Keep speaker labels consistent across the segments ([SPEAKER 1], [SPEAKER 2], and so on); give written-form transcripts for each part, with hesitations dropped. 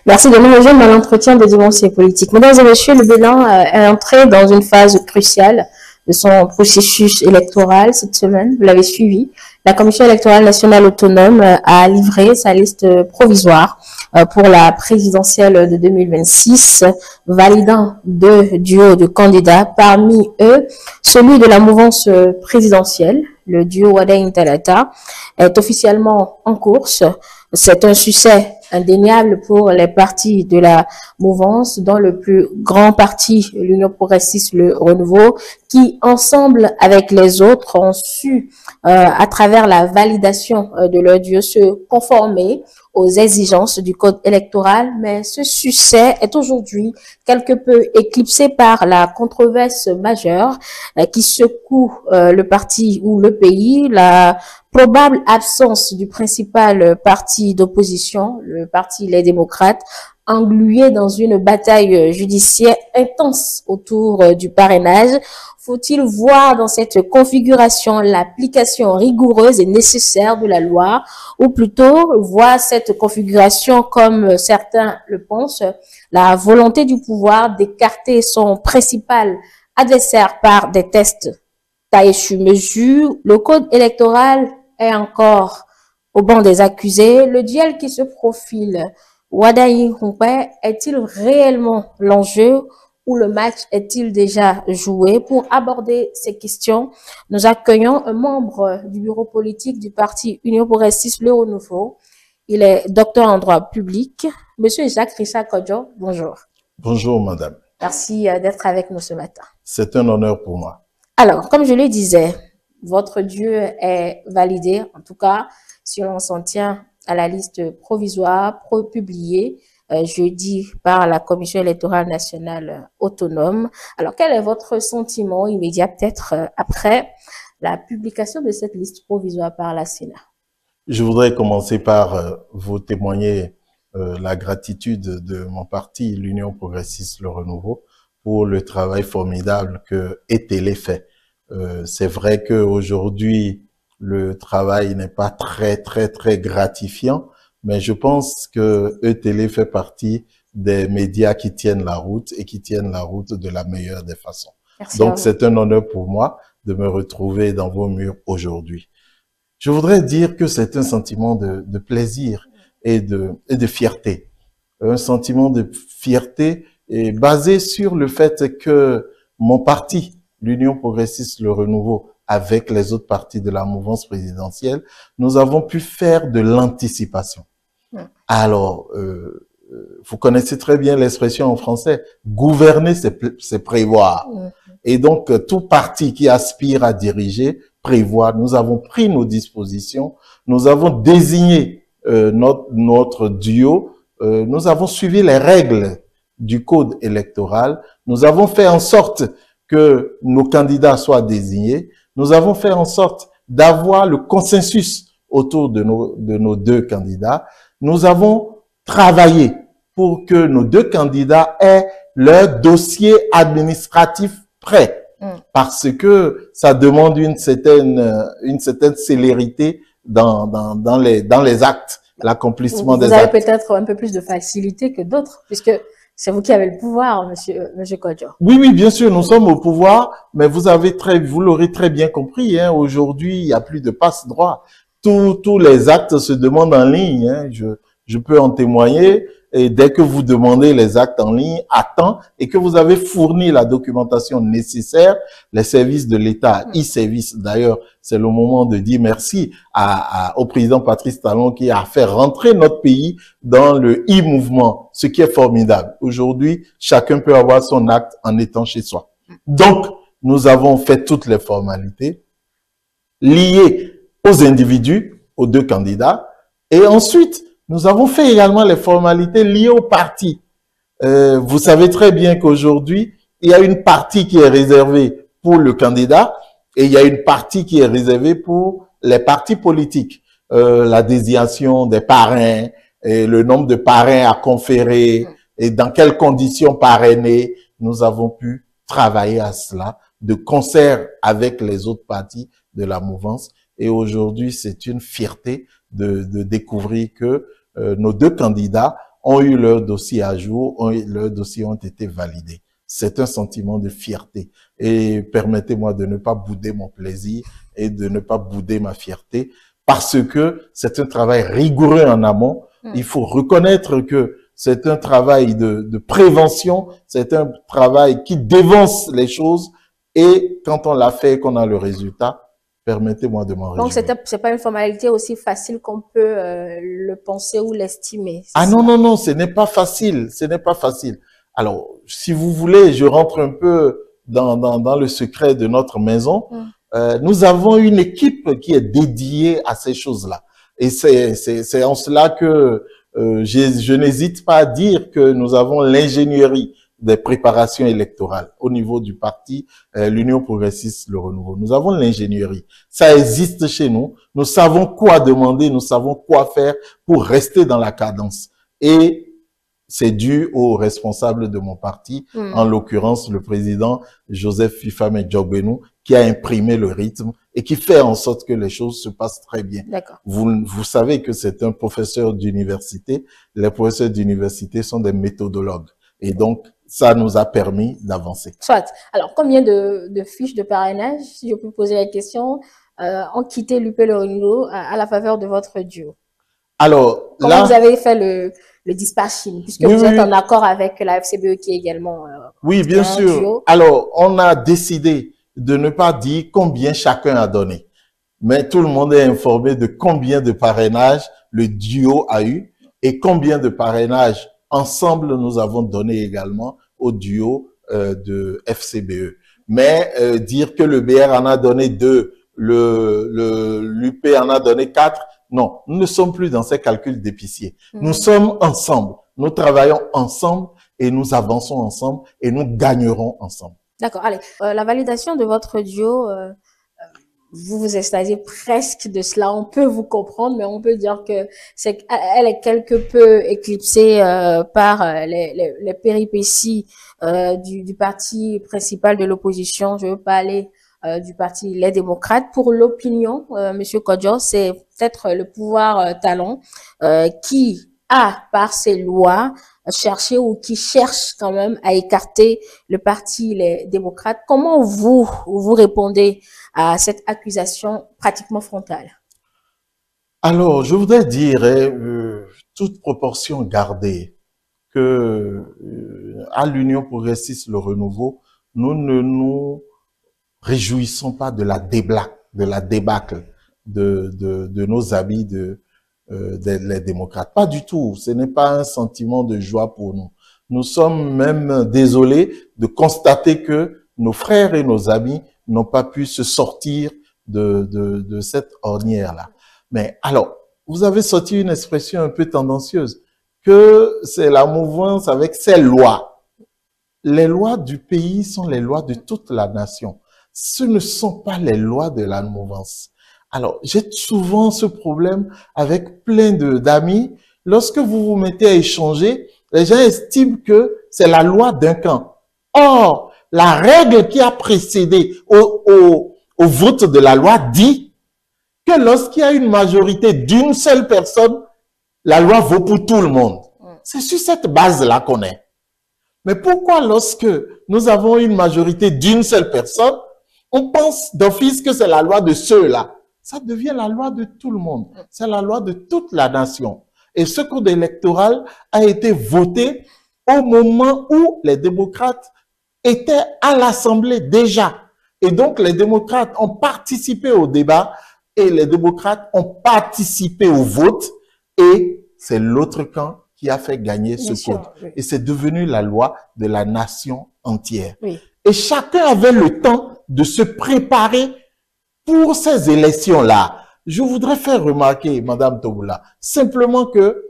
[SPEAKER 1] Merci de nous rejoindre dans l'entretien de dimension politique. Mesdames et messieurs, le Bénin est entré dans une phase cruciale de son processus électoral cette semaine. Vous l'avez suivi. La Commission électorale nationale autonome a livré sa liste provisoire pour la présidentielle de 2026, validant deux duos de candidats. Parmi eux, celui de la mouvance présidentielle, le duo Wada Talata, est officiellement en course. C'est un succès indéniable pour les partis de la mouvance, dont le plus grand parti, l'Union progressiste, le Renouveau, qui, ensemble avec les autres, ont su, à travers la validation de leur duo, se conformer aux exigences du code électoral. Mais ce succès est aujourd'hui quelque peu éclipsé par la controverse majeure qui secoue le parti ou le pays, la probable absence du principal parti d'opposition, le parti Les Démocrates, englué dans une bataille judiciaire intense autour du parrainage. Faut-il voir dans cette configuration l'application rigoureuse et nécessaire de la loi, ou plutôt voir cette configuration, comme certains le pensent, la volonté du pouvoir d'écarter son principal adversaire par des tests taillés sur mesure? Le code électoral est encore au banc des accusés. Le duel qui se profile, Wadayi Humpé, est-il réellement l'enjeu ou le match est-il déjà joué? Pour aborder ces questions, nous accueillons un membre du bureau politique du parti Union progressiste Le Renouveau. Il est docteur en droit public. Monsieur Jacques Richard Kodjo, bonjour.
[SPEAKER 2] Bonjour, madame.
[SPEAKER 1] Merci d'être avec nous ce matin.
[SPEAKER 2] C'est un honneur pour moi.
[SPEAKER 1] Alors, comme je le disais, votre duo est validé, en tout cas, si l'on s'en tient à la liste provisoire publiée jeudi par la Commission électorale nationale autonome. Alors, quel est votre sentiment immédiat, peut-être après la publication de cette liste provisoire par la Sénat?
[SPEAKER 2] Je voudrais commencer par vous témoigner la gratitude de mon parti, l'Union progressiste Le Renouveau, pour le travail formidable que ETélé fait. C'est vrai qu'aujourd'hui, le travail n'est pas très gratifiant, mais je pense que ETélé fait partie des médias qui tiennent la route et qui tiennent la route de la meilleure des façons. Merci. Donc, c'est un honneur pour moi de me retrouver dans vos murs aujourd'hui. Je voudrais dire que c'est un sentiment de plaisir et de fierté. Un sentiment de fierté est basé sur le fait que mon parti, l'Union progressiste Le Renouveau, avec les autres partis de la mouvance présidentielle, nous avons pu faire de l'anticipation. Alors, vous connaissez très bien l'expression en français, gouverner, c'est prévoir. Et donc, tout parti qui aspire à diriger prévoit. Nous avons pris nos dispositions, nous avons désigné notre duo, nous avons suivi les règles du code électoral, nous avons fait en sorte que nos candidats soient désignés, nous avons fait en sorte d'avoir le consensus autour de nos deux candidats, nous avons travaillé pour que nos deux candidats aient leur dossier administratif prêt, parce que ça demande une certaine célérité dans les actes, l'accomplissement des actes.
[SPEAKER 1] Vous avez peut-être un peu plus de facilité que d'autres, puisque c'est vous qui avez le pouvoir, monsieur Kodjo.
[SPEAKER 2] Oui, bien sûr, nous sommes au pouvoir, mais vous l'aurez très bien compris, hein, aujourd'hui, il n'y a plus de passe-droit. Tous les actes se demandent en ligne, hein, je peux en témoigner. Et dès que vous demandez les actes en ligne à temps et que vous avez fourni la documentation nécessaire, les services de l'État, e-service, d'ailleurs, c'est le moment de dire merci au président Patrice Talon qui a fait rentrer notre pays dans le e-mouvement, ce qui est formidable. Aujourd'hui, chacun peut avoir son acte en étant chez soi. Donc, nous avons fait toutes les formalités liées aux individus, aux deux candidats, et ensuite, nous avons fait également les formalités liées au parti. Vous savez très bien qu'aujourd'hui, il y a une partie qui est réservée pour le candidat et il y a une partie qui est réservée pour les partis politiques. La désignation des parrains, et le nombre de parrains à conférer et dans quelles conditions parrainer. Nous avons pu travailler à cela de concert avec les autres partis de la mouvance. Et aujourd'hui, c'est une fierté de découvrir que nos deux candidats ont eu leur dossier à jour, leurs dossiers ont été validés. C'est un sentiment de fierté. Et permettez-moi de ne pas bouder mon plaisir et de ne pas bouder ma fierté parce que c'est un travail rigoureux en amont. Il faut reconnaître que c'est un travail de prévention, c'est un travail qui dévance les choses et quand on l'a fait et qu'on a le résultat, permettez-moi de m'en réjouir.
[SPEAKER 1] Donc, c'est pas une formalité aussi facile qu'on peut le penser ou l'estimer.
[SPEAKER 2] Ah non, non, non, ce n'est pas facile, ce n'est pas facile. Alors, si vous voulez, je rentre un peu dans le secret de notre maison. Nous avons une équipe qui est dédiée à ces choses-là. Et c'est en cela que je n'hésite pas à dire que nous avons l'ingénierie des préparations électorales au niveau du parti l'Union progressiste Le Renouveau. Nous avons l'ingénierie. Ça existe chez nous. Nous savons quoi demander, nous savons quoi faire pour rester dans la cadence. Et c'est dû aux responsables de mon parti, en l'occurrence le président Joseph Fifame Djogbenou, qui a imprimé le rythme et qui fait en sorte que les choses se passent très bien. Vous savez que c'est un professeur d'université. Les professeurs d'université sont des méthodologues. Et donc, ça nous a permis d'avancer.
[SPEAKER 1] Soit. Alors, combien de fiches de parrainage, si je peux poser la question, ont quitté l'UP Le Renouveau à la faveur de votre duo?
[SPEAKER 2] Alors,
[SPEAKER 1] comment vous avez fait le dispatching, puisque vous êtes en accord avec la FCBE qui est également
[SPEAKER 2] oui, bien sûr.
[SPEAKER 1] Duo.
[SPEAKER 2] Alors, on a décidé de ne pas dire combien chacun a donné, mais tout le monde est informé de combien de parrainages le duo a eu et combien de parrainages ensemble nous avons donné également au duo de FCBE. Mais dire que le BR en a donné 2, l'UP en a donné 4, non, nous ne sommes plus dans ces calculs d'épicier. Nous sommes ensemble, nous travaillons ensemble et nous avançons ensemble et nous gagnerons ensemble.
[SPEAKER 1] D'accord, allez. La validation de votre duo, vous vous extasiez presque de cela. On peut vous comprendre, mais on peut dire que elle est quelque peu éclipsée par les péripéties du parti principal de l'opposition. Je veux parler du parti Les Démocrates. Pour l'opinion, Monsieur Kodjo, c'est peut-être le pouvoir talon qui a, par ses lois, cherché ou qui cherche quand même à écarter le parti Les Démocrates. Comment vous répondez à cette accusation pratiquement frontale?
[SPEAKER 2] Alors, je voudrais dire, toute proportion gardée, que à l'Union progressiste Le Renouveau, nous ne nous réjouissons pas de la débâcle de nos amis les démocrates. Pas du tout. Ce n'est pas un sentiment de joie pour nous. Nous sommes même désolés de constater que nos frères et nos amis n'ont pas pu se sortir de cette ornière-là. Mais alors, vous avez sorti une expression un peu tendancieuse, que c'est la mouvance avec ses lois. Les lois du pays sont les lois de toute la nation. Ce ne sont pas les lois de la mouvance. Alors, j'ai souvent ce problème avec plein d'amis. Lorsque vous vous mettez à échanger, les gens estiment que c'est la loi d'un camp. Or, la règle qui a précédé au vote de la loi dit que lorsqu'il y a une majorité d'une seule personne, la loi vaut pour tout le monde. C'est sur cette base-là qu'on est. Mais pourquoi lorsque nous avons une majorité d'une seule personne, on pense d'office que c'est la loi de ceux-là? Ça devient la loi de tout le monde. C'est la loi de toute la nation. Et ce code électoral a été voté au moment où les démocrates étaient à l'Assemblée déjà. Et donc, les démocrates ont participé au débat et les démocrates ont participé au vote. Et c'est l'autre camp qui a fait gagner ce code. Oui. Et c'est devenu la loi de la nation entière. Oui. Et chacun avait le temps de se préparer pour ces élections-là. Je voudrais faire remarquer, Madame Toboula, simplement que,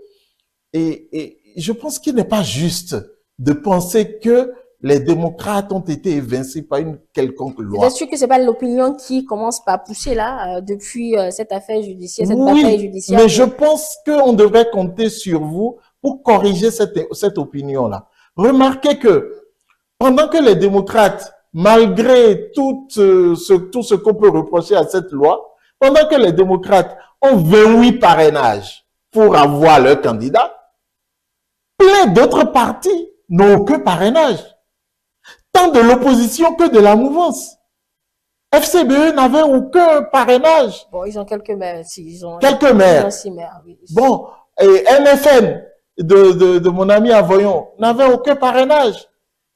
[SPEAKER 2] et je pense qu'il n'est pas juste de penser que les démocrates ont été évincés par une quelconque loi.
[SPEAKER 1] Vous êtes sûr que c'est pas l'opinion qui commence par pousser là, depuis cette affaire judiciaire, cette bataille judiciaire?
[SPEAKER 2] Mais je pense qu'on devrait compter sur vous pour corriger cette opinion-là. Remarquez que pendant que les démocrates, malgré tout ce qu'on peut reprocher à cette loi, pendant que les démocrates ont 28 parrainages pour avoir leur candidat, Plein d'autres partis n'ont aucun parrainage, tant de l'opposition que de la mouvance. FCBE n'avait aucun parrainage.
[SPEAKER 1] Bon, ils ont quelques maires. Si,
[SPEAKER 2] quelques maires.
[SPEAKER 1] Ils ont 6 maires, oui.
[SPEAKER 2] Bon, et NFN de mon ami Avoyon n'avait aucun parrainage.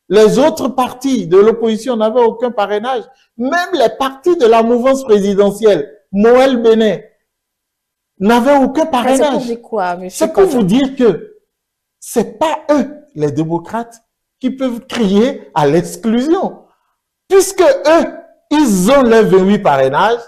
[SPEAKER 2] Les autres partis de l'opposition n'avaient aucun parrainage. Même les partis de la mouvance présidentielle, Moël Bénin, n'avaient aucun parrainage.
[SPEAKER 1] C'est pour quoi, monsieur?
[SPEAKER 2] C'est pour vous dire que c'est pas eux, les démocrates, qui peuvent crier à l'exclusion. Puisque eux, ils ont les 28 parrainages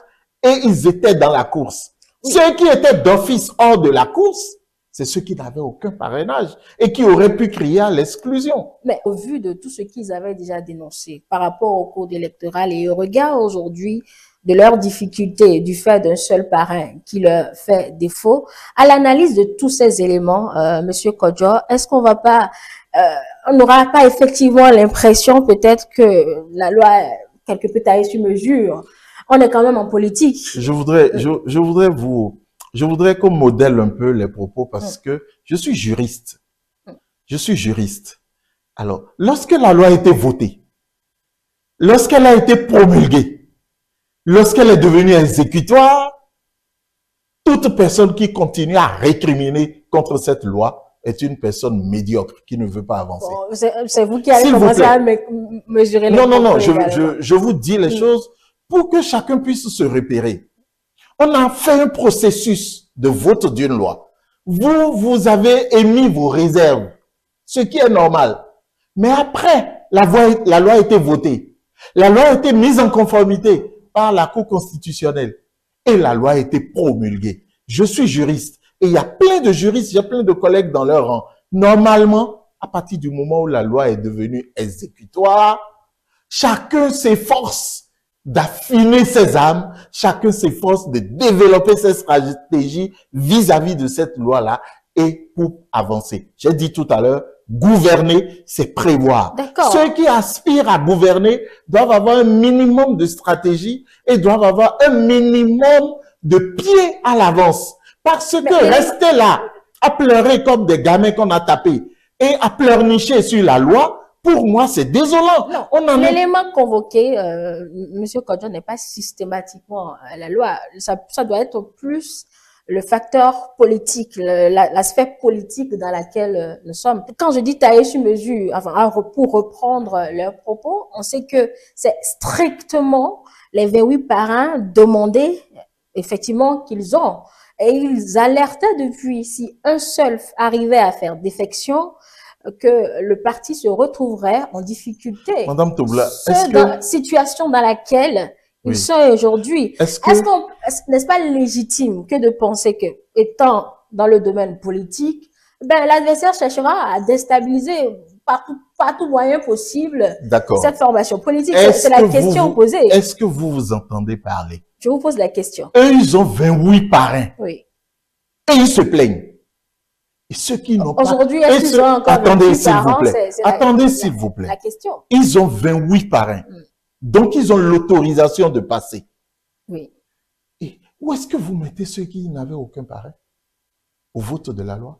[SPEAKER 2] et ils étaient dans la course. Oui. Ceux qui étaient d'office hors de la course, c'est ceux qui n'avaient aucun parrainage et qui auraient pu crier à l'exclusion.
[SPEAKER 1] Mais au vu de tout ce qu'ils avaient déjà dénoncé par rapport au code électoral et au regard aujourd'hui de leurs difficultés du fait d'un seul parrain qui leur fait défaut, à l'analyse de tous ces éléments, Monsieur Kodjo, est-ce qu'on va pas, on n'aura pas effectivement l'impression peut-être que la loi est quelque peu taillée sur mesure? On est quand même en politique.
[SPEAKER 2] Je voudrais qu'on modèle un peu les propos parce que je suis juriste. Je suis juriste. Alors, lorsque la loi a été votée, lorsqu'elle a été promulguée, lorsqu'elle est devenue exécutoire, toute personne qui continue à récriminer contre cette loi est une personne médiocre qui ne veut pas avancer.
[SPEAKER 1] Bon, c'est vous qui allez commencer à mesurer les propos.
[SPEAKER 2] Non, je vous dis les choses pour que chacun puisse se repérer. On a fait un processus de vote d'une loi. Vous avez émis vos réserves, ce qui est normal. Mais après, la loi a été votée. La loi a été mise en conformité par la Cour constitutionnelle. Et la loi a été promulguée. Je suis juriste. Et il y a plein de juristes, il y a plein de collègues dans leur rang. Normalement, à partir du moment où la loi est devenue exécutoire, chacun s'efforce d'affiner ses âmes, chacun s'efforce de développer ses stratégies vis-à-vis de cette loi-là et pour avancer. J'ai dit tout à l'heure, gouverner, c'est prévoir. Ceux qui aspirent à gouverner doivent avoir un minimum de stratégie et doivent avoir un minimum de pieds à l'avance. Parce que rester là, à pleurer comme des gamins qu'on a tapés et à pleurnicher sur la loi, pour moi, c'est désolant.
[SPEAKER 1] Non, l'élément convoqué, Monsieur Kodjo, n'est pas systématiquement la loi. Ça doit être plus le facteur politique, l'aspect politique dans laquelle nous sommes. Quand je dis tailler sur mesure, enfin, pour reprendre leurs propos, on sait que c'est strictement les 28 parrains demandés, effectivement, qu'ils ont. Et ils alertaient depuis, si un seul arrivait à faire défection, que le parti se retrouverait en difficulté.
[SPEAKER 2] Madame Tobla,
[SPEAKER 1] situation dans laquelle ils sont aujourd'hui. N'est-ce pas légitime que de penser que, étant dans le domaine politique, ben, l'adversaire cherchera à déstabiliser par tout moyen possible cette formation politique? C'est la question posée.
[SPEAKER 2] Est-ce que vous vous entendez parler?
[SPEAKER 1] Je vous pose la question.
[SPEAKER 2] Eux, ils ont 28 parrains.
[SPEAKER 1] Oui.
[SPEAKER 2] Et ils se plaignent. Et ceux qui n'ont pas...
[SPEAKER 1] Aujourd'hui, est-ce qu'ils ont encore
[SPEAKER 2] Attendez, s'il vous plaît. Attendez, s'il vous plaît.
[SPEAKER 1] La question.
[SPEAKER 2] Ils ont 28 parrains. Donc, ils ont l'autorisation de passer.
[SPEAKER 1] Oui.
[SPEAKER 2] Et où est-ce que vous mettez ceux qui n'avaient aucun parrain au vote de la loi?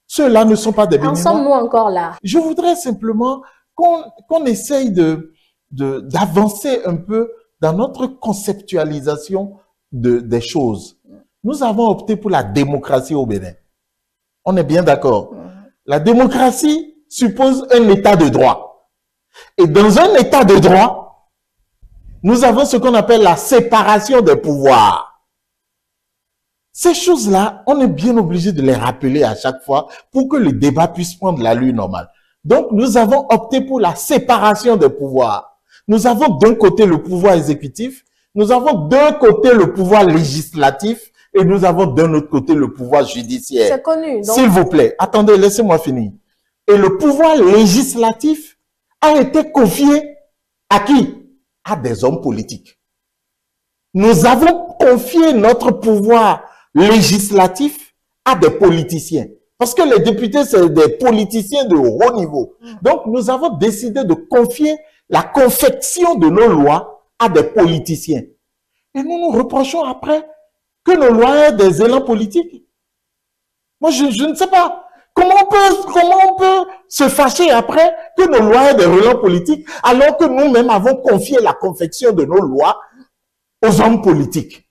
[SPEAKER 2] Ceux-là ne sont pas des béninois.
[SPEAKER 1] En sommes-nous encore là?
[SPEAKER 2] Je voudrais simplement qu'on essaye d'avancer un peu dans notre conceptualisation des choses. Nous avons opté pour la démocratie au Bénin. On est bien d'accord. La démocratie suppose un état de droit. Et dans un état de droit, nous avons ce qu'on appelle la séparation des pouvoirs. Ces choses-là, on est bien obligé de les rappeler à chaque fois pour que le débat puisse prendre l'allure normale. Donc, nous avons opté pour la séparation des pouvoirs. Nous avons d'un côté le pouvoir exécutif, nous avons d'un côté le pouvoir législatif, et nous avons d'un autre côté le pouvoir judiciaire.
[SPEAKER 1] C'est connu.
[SPEAKER 2] S'il vous plaît, attendez, laissez-moi finir. Et le pouvoir législatif a été confié à qui? À des hommes politiques. Nous avons confié notre pouvoir législatif à des politiciens. Parce que les députés, c'est des politiciens de haut niveau. Donc, nous avons décidé de confier la confection de nos lois à des politiciens. Et nous nous reprochons après que nos lois aient des élans politiques. Moi, je ne sais pas. Comment on peut se fâcher après que nos lois aient des relents politiques alors que nous-mêmes avons confié la confection de nos lois aux hommes politiques?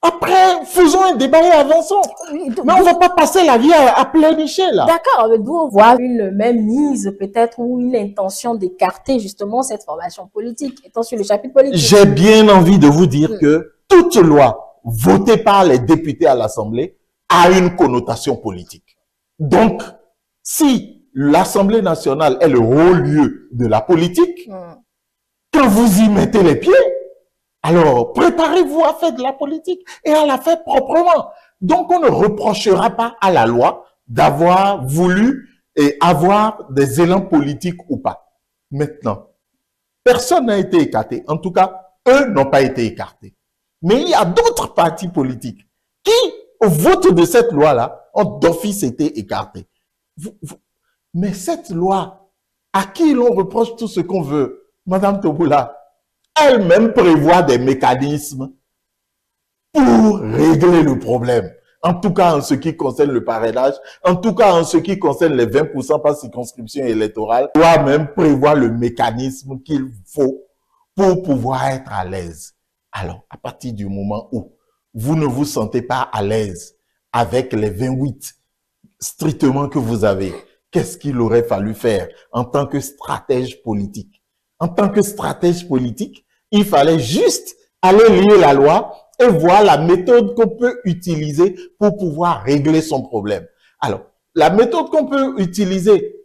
[SPEAKER 2] Après, faisons un débat et avançons. Mais on ne va pas passer la vie à pleurnicher, là.
[SPEAKER 1] D'accord, mais d'où on voit une même mise peut-être ou une intention d'écarter justement cette formation politique, étant sur le chapitre politique.
[SPEAKER 2] J'ai bien envie de vous dire que toute loi votée par les députés à l'Assemblée a une connotation politique. Donc, si l'Assemblée nationale est le haut lieu de la politique, quand vous y mettez les pieds, alors préparez-vous à faire de la politique et à la faire proprement. Donc, on ne reprochera pas à la loi d'avoir voulu et avoir des élans politiques ou pas. Maintenant, personne n'a été écarté. En tout cas, eux n'ont pas été écartés. Mais il y a d'autres partis politiques qui, au vote de cette loi-là, ont d'office été écartés. Mais cette loi, à qui l'on reproche tout ce qu'on veut, Madame Toboula, elle-même prévoit des mécanismes pour régler le problème. En tout cas, en ce qui concerne le parrainage, en tout cas, en ce qui concerne les 20% par circonscription électorale, doit-même prévoir le mécanisme qu'il faut pour pouvoir être à l'aise. Alors, à partir du moment où vous ne vous sentez pas à l'aise avec les 28 strictement que vous avez, qu'est-ce qu'il aurait fallu faire en tant que stratège politique? En tant que stratège politique, il fallait juste aller lire la loi et voir la méthode qu'on peut utiliser pour pouvoir régler son problème. Alors, la méthode qu'on peut utiliser,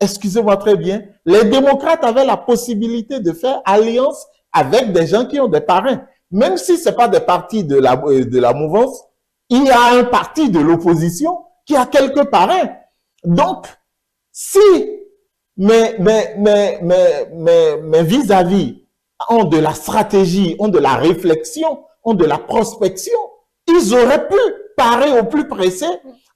[SPEAKER 2] excusez-moi très bien, les démocrates avaient la possibilité de faire alliance avec des gens qui ont des parrains. Même si ce n'est pas des partis de la mouvance, il y a un parti de l'opposition qui a quelques parrains. Donc, si mes vis-à-vis ont de la stratégie, ont de la réflexion, ont de la prospection, ils auraient pu parer au plus pressé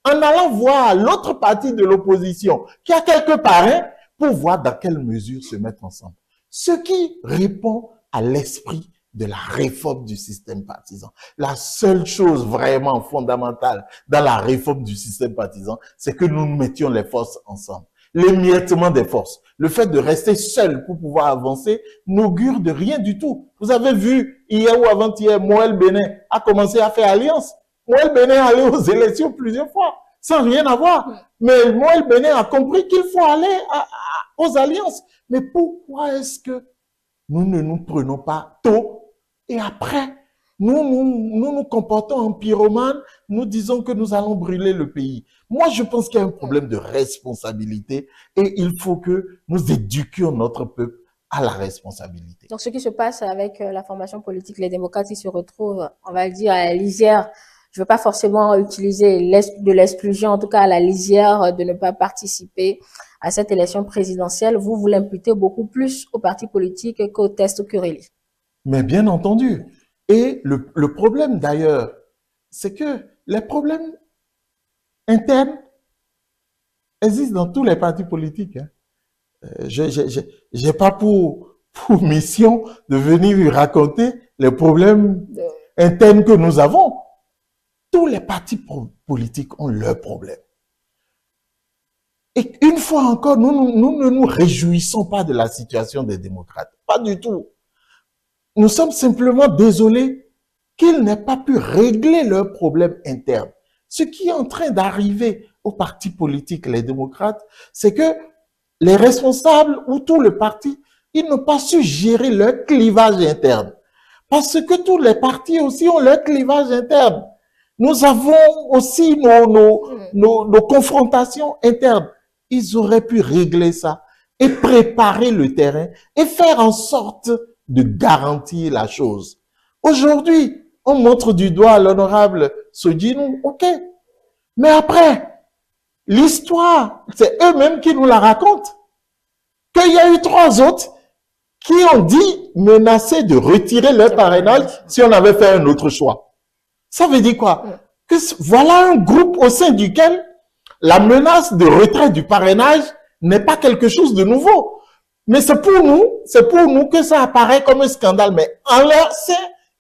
[SPEAKER 2] en allant voir l'autre partie de l'opposition qui a quelques parrains pour voir dans quelle mesure se mettre ensemble. Ce qui répond à l'esprit de la réforme du système partisan. La seule chose vraiment fondamentale dans la réforme du système partisan, c'est que nous mettions les forces ensemble. L'émiettement des forces, le fait de rester seul pour pouvoir avancer, n'augure de rien du tout. Vous avez vu, hier ou avant-hier, Moël Bénin a commencé à faire alliance. Moël Bénin est allé aux élections plusieurs fois, sans rien avoir. Mais Moël Bénin a compris qu'il faut aller aux alliances. Mais pourquoi est-ce que nous ne nous prenons pas tôt et après, nous comportons en pyromane, nous disons que nous allons brûler le pays. Moi, je pense qu'il y a un problème de responsabilité et il faut que nous éduquions notre peuple à la responsabilité.
[SPEAKER 1] Donc, ce qui se passe avec la formation politique, les démocrates, ils se retrouvent, on va dire, à la lisière. Je ne veux pas forcément utiliser de l'exclusion, en tout cas à la lisière de ne pas participer à cette élection présidentielle. Vous l'imputez beaucoup plus aux partis politiques qu'au test Curéli.
[SPEAKER 2] Mais bien entendu. Et le problème d'ailleurs, c'est que les problèmes internes existent dans tous les partis politiques. Hein. J'ai pas pour mission de venir lui raconter les problèmes internes que nous avons. Tous les partis politiques ont leurs problèmes. Et une fois encore, nous ne nous réjouissons pas de la situation des démocrates. Pas du tout. Nous sommes simplement désolés qu'ils n'aient pas pu régler leurs problèmes internes. Ce qui est en train d'arriver aux partis politiques, les démocrates, c'est que les responsables ou tout le parti, ils n'ont pas su gérer leur clivage interne. Parce que tous les partis aussi ont leur clivage interne. Nous avons aussi nos confrontations internes. Ils auraient pu régler ça et préparer le terrain et faire en sorte de garantir la chose. Aujourd'hui, on montre du doigt l'honorable Sodjinou, ok. Mais après, l'histoire, c'est eux-mêmes qui nous la racontent. Qu'il y a eu 3 autres qui ont dit menacer de retirer leur parrainage si on avait fait un autre choix. Ça veut dire quoi? Que voilà un groupe au sein duquel la menace de retrait du parrainage n'est pas quelque chose de nouveau. Mais c'est pour nous que ça apparaît comme un scandale. Mais en leur sein,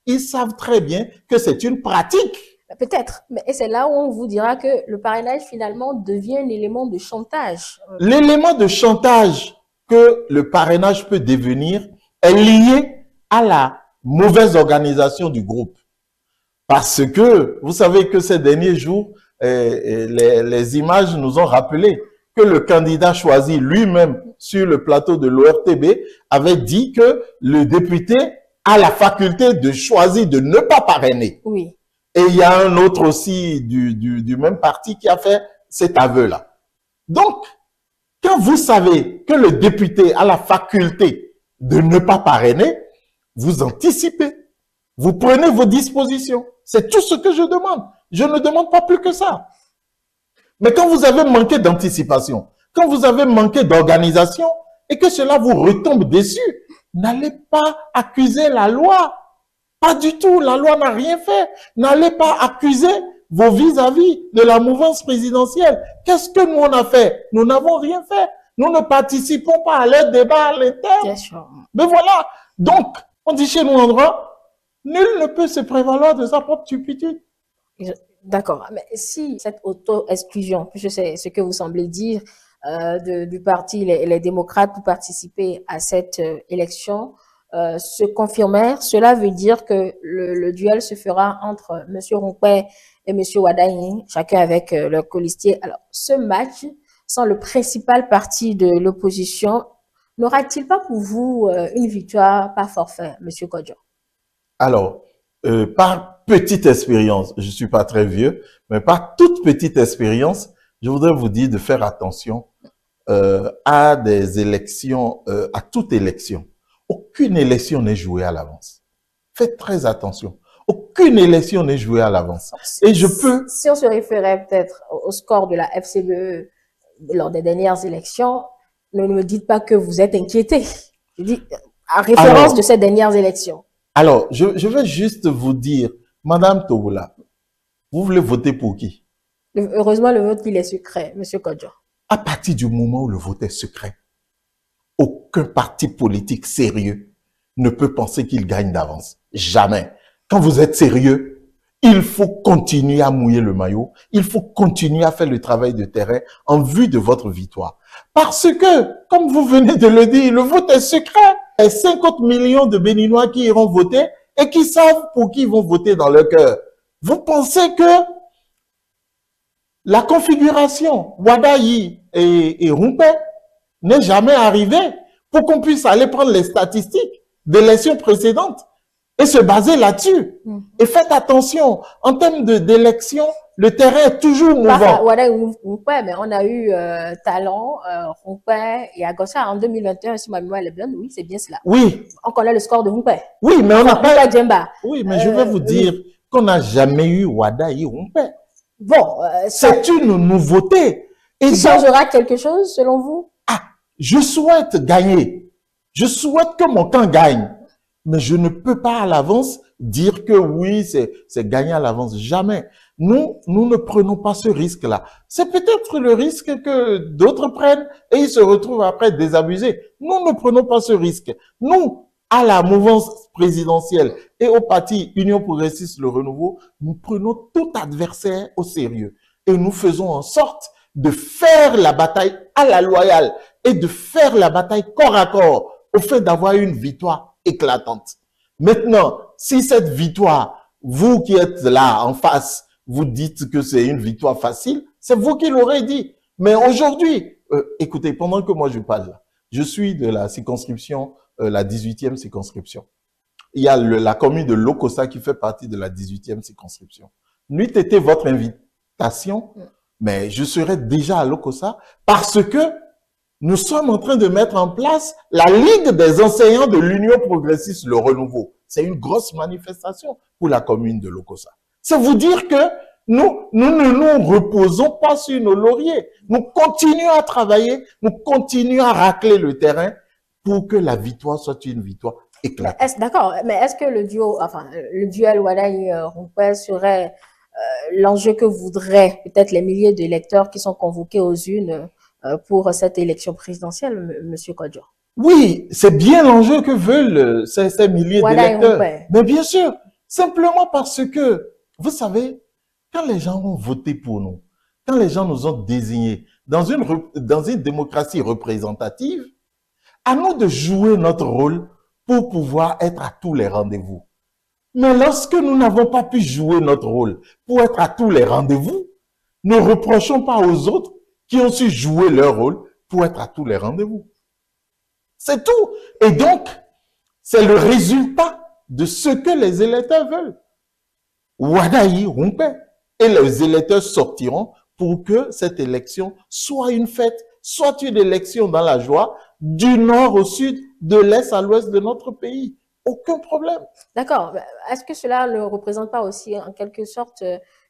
[SPEAKER 2] ils savent très bien que c'est une pratique.
[SPEAKER 1] Peut-être, mais et c'est là où on vous dira que le parrainage finalement devient un élément de chantage.
[SPEAKER 2] L'élément de chantage que le parrainage peut devenir est lié à la mauvaise organisation du groupe. Parce que, vous savez que ces derniers jours, les images nous ont rappelé que le candidat choisi lui-même sur le plateau de l'ORTB avait dit que le député a la faculté de choisir de ne pas parrainer.
[SPEAKER 1] Oui.
[SPEAKER 2] Et il y a un autre aussi du même parti qui a fait cet aveu-là. Donc, quand vous savez que le député a la faculté de ne pas parrainer, vous anticipez. Vous prenez vos dispositions. C'est tout ce que je demande. Je ne demande pas plus que ça. Mais quand vous avez manqué d'anticipation, quand vous avez manqué d'organisation et que cela vous retombe dessus, n'allez pas accuser la loi. Pas du tout. La loi n'a rien fait. N'allez pas accuser vos vis-à-vis de la mouvance présidentielle. Qu'est-ce que nous on a fait? Nous n'avons rien fait. Nous ne participons pas à leur débat à l'interne.
[SPEAKER 1] Bien sûr.
[SPEAKER 2] Mais voilà. Donc, on dit chez nous en droit, nul ne peut se prévaloir de sa propre turpitude.
[SPEAKER 1] D'accord. Mais si cette auto-exclusion, puisque c'est ce que vous semblez dire, du parti les démocrates pour participer à cette élection, se confirmait, cela veut dire que le duel se fera entre M. Rumpé et M. Wadayi, chacun avec leur colistier. Alors, ce match, sans le principal parti de l'opposition, n'aura-t-il pas pour vous une victoire par forfait, M. Kodjo?
[SPEAKER 2] Alors, par petite expérience, je suis pas très vieux, mais par toute petite expérience, je voudrais vous dire de faire attention à des élections, à toute élection. Aucune élection n'est jouée à l'avance. Faites très attention. Aucune élection n'est jouée à l'avance. Et je peux...
[SPEAKER 1] Si on se référait peut-être au score de la FCBE lors des dernières élections, ne me dites pas que vous êtes inquiété. Je dis, à référence de ces dernières élections.
[SPEAKER 2] Alors, je vais juste vous dire, Madame Toboula, vous voulez voter pour qui?
[SPEAKER 1] Heureusement, le vote, il est secret, Monsieur Kodjo.
[SPEAKER 2] À partir du moment où le vote est secret, aucun parti politique sérieux ne peut penser qu'il gagne d'avance. Jamais. Quand vous êtes sérieux, il faut continuer à mouiller le maillot. Il faut continuer à faire le travail de terrain en vue de votre victoire. Parce que, comme vous venez de le dire, le vote est secret. Il y a 50 millions de Béninois qui iront voter et qui savent pour qui ils vont voter dans leur cœur. Vous pensez que la configuration Wadayi et Rumpé n'est jamais arrivée pour qu'on puisse aller prendre les statistiques des élections précédentes et se baser là-dessus. Et faites attention, en termes d'élection, le terrain est toujours mouvant.
[SPEAKER 1] Wadayi Rumpé, mais on a eu Talon, Rumpé et Agossa en 2021, si ma mémoire est bonne, oui, c'est bien cela.
[SPEAKER 2] Oui.
[SPEAKER 1] On connaît le score de Rumpé.
[SPEAKER 2] Oui, mais on n'a pas...
[SPEAKER 1] Djemba.
[SPEAKER 2] Oui, mais je vais vous dire qu'on n'a jamais eu Wadayi Rumpé.
[SPEAKER 1] Bon,
[SPEAKER 2] c'est une nouveauté.
[SPEAKER 1] Et ça changera quelque chose, selon vous?
[SPEAKER 2] Ah, je souhaite gagner. Je souhaite que mon camp gagne. Mais je ne peux pas à l'avance dire que oui, c'est gagner à l'avance. Jamais. Nous ne prenons pas ce risque-là. C'est peut-être le risque que d'autres prennent et ils se retrouvent après désabusés. Nous ne prenons pas ce risque. Nous, à la mouvance présidentielle et au parti Union Progressiste Le Renouveau, nous prenons tout adversaire au sérieux et nous faisons en sorte de faire la bataille à la loyale et de faire la bataille corps à corps au fait d'avoir une victoire éclatante. Maintenant, si cette victoire, vous qui êtes là en face, vous dites que c'est une victoire facile, c'est vous qui l'aurez dit. Mais aujourd'hui, écoutez, pendant que moi je parle là, je suis de la circonscription, la 18e circonscription. Il y a la commune de Lokossa qui fait partie de la 18e circonscription. N'eût été votre invitation, mais je serais déjà à Lokossa parce que nous sommes en train de mettre en place la Ligue des enseignants de l'Union progressiste Le Renouveau. C'est une grosse manifestation pour la commune de Lokossa. C'est vous dire que nous ne nous reposons pas sur nos lauriers. Nous continuons à travailler, nous continuons à racler le terrain pour que la victoire soit une victoire éclatante.
[SPEAKER 1] D'accord, mais est-ce que le duel Wadayi-Rumpé serait l'enjeu que voudraient peut-être les milliers d'électeurs qui sont convoqués aux urnes pour cette élection présidentielle, Monsieur Kodjo?
[SPEAKER 2] Oui, c'est bien l'enjeu que veulent ces milliers d'électeurs. Mais bien sûr, simplement parce que, vous savez, Quand les gens ont voté pour nous, quand les gens nous ont désignés dans une démocratie représentative, à nous de jouer notre rôle pour pouvoir être à tous les rendez-vous. Mais lorsque nous n'avons pas pu jouer notre rôle pour être à tous les rendez-vous, ne reprochons pas aux autres qui ont su jouer leur rôle pour être à tous les rendez-vous. C'est tout. Et donc, c'est le résultat de ce que les électeurs veulent. Wadaï Rumpe. Et les électeurs sortiront pour que cette élection soit une fête, soit une élection dans la joie, du nord au sud, de l'est à l'ouest de notre pays. Aucun problème.
[SPEAKER 1] D'accord. Est-ce que cela ne représente pas aussi en quelque sorte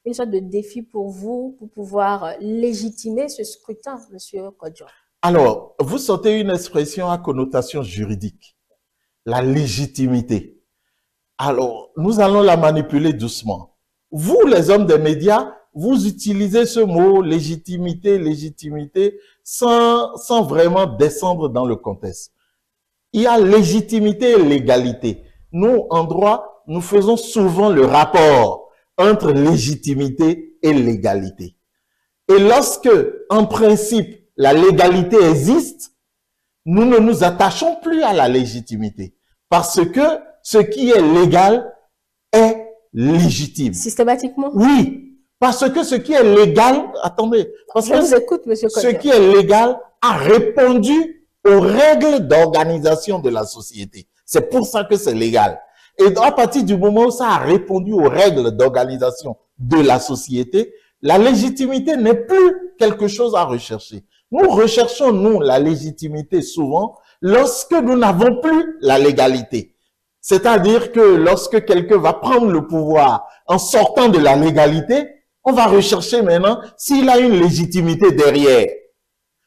[SPEAKER 1] une sorte de défi pour vous pour pouvoir légitimer ce scrutin, Monsieur Kodjo?
[SPEAKER 2] Alors, vous sortez une expression à connotation juridique, la légitimité. Alors, nous allons la manipuler doucement. Vous, les hommes des médias, vous utilisez ce mot légitimité, légitimité, sans vraiment descendre dans le contexte. Il y a légitimité et légalité. Nous, en droit, nous faisons souvent le rapport entre légitimité et légalité. Et lorsque, en principe, la légalité existe, nous ne nous attachons plus à la légitimité. Parce que ce qui est légal est légitime.
[SPEAKER 1] Systématiquement?
[SPEAKER 2] Oui, parce que ce qui est légal, attendez, parce
[SPEAKER 1] Je
[SPEAKER 2] que
[SPEAKER 1] vous écoute, Monsieur Kodjo.
[SPEAKER 2] ce qui est légal a répondu aux règles d'organisation de la société. C'est pour ça que c'est légal. Et à partir du moment où ça a répondu aux règles d'organisation de la société, la légitimité n'est plus quelque chose à rechercher. Nous recherchons, nous, la légitimité souvent lorsque nous n'avons plus la légalité. C'est-à-dire que lorsque quelqu'un va prendre le pouvoir en sortant de la légalité, on va rechercher maintenant s'il a une légitimité derrière.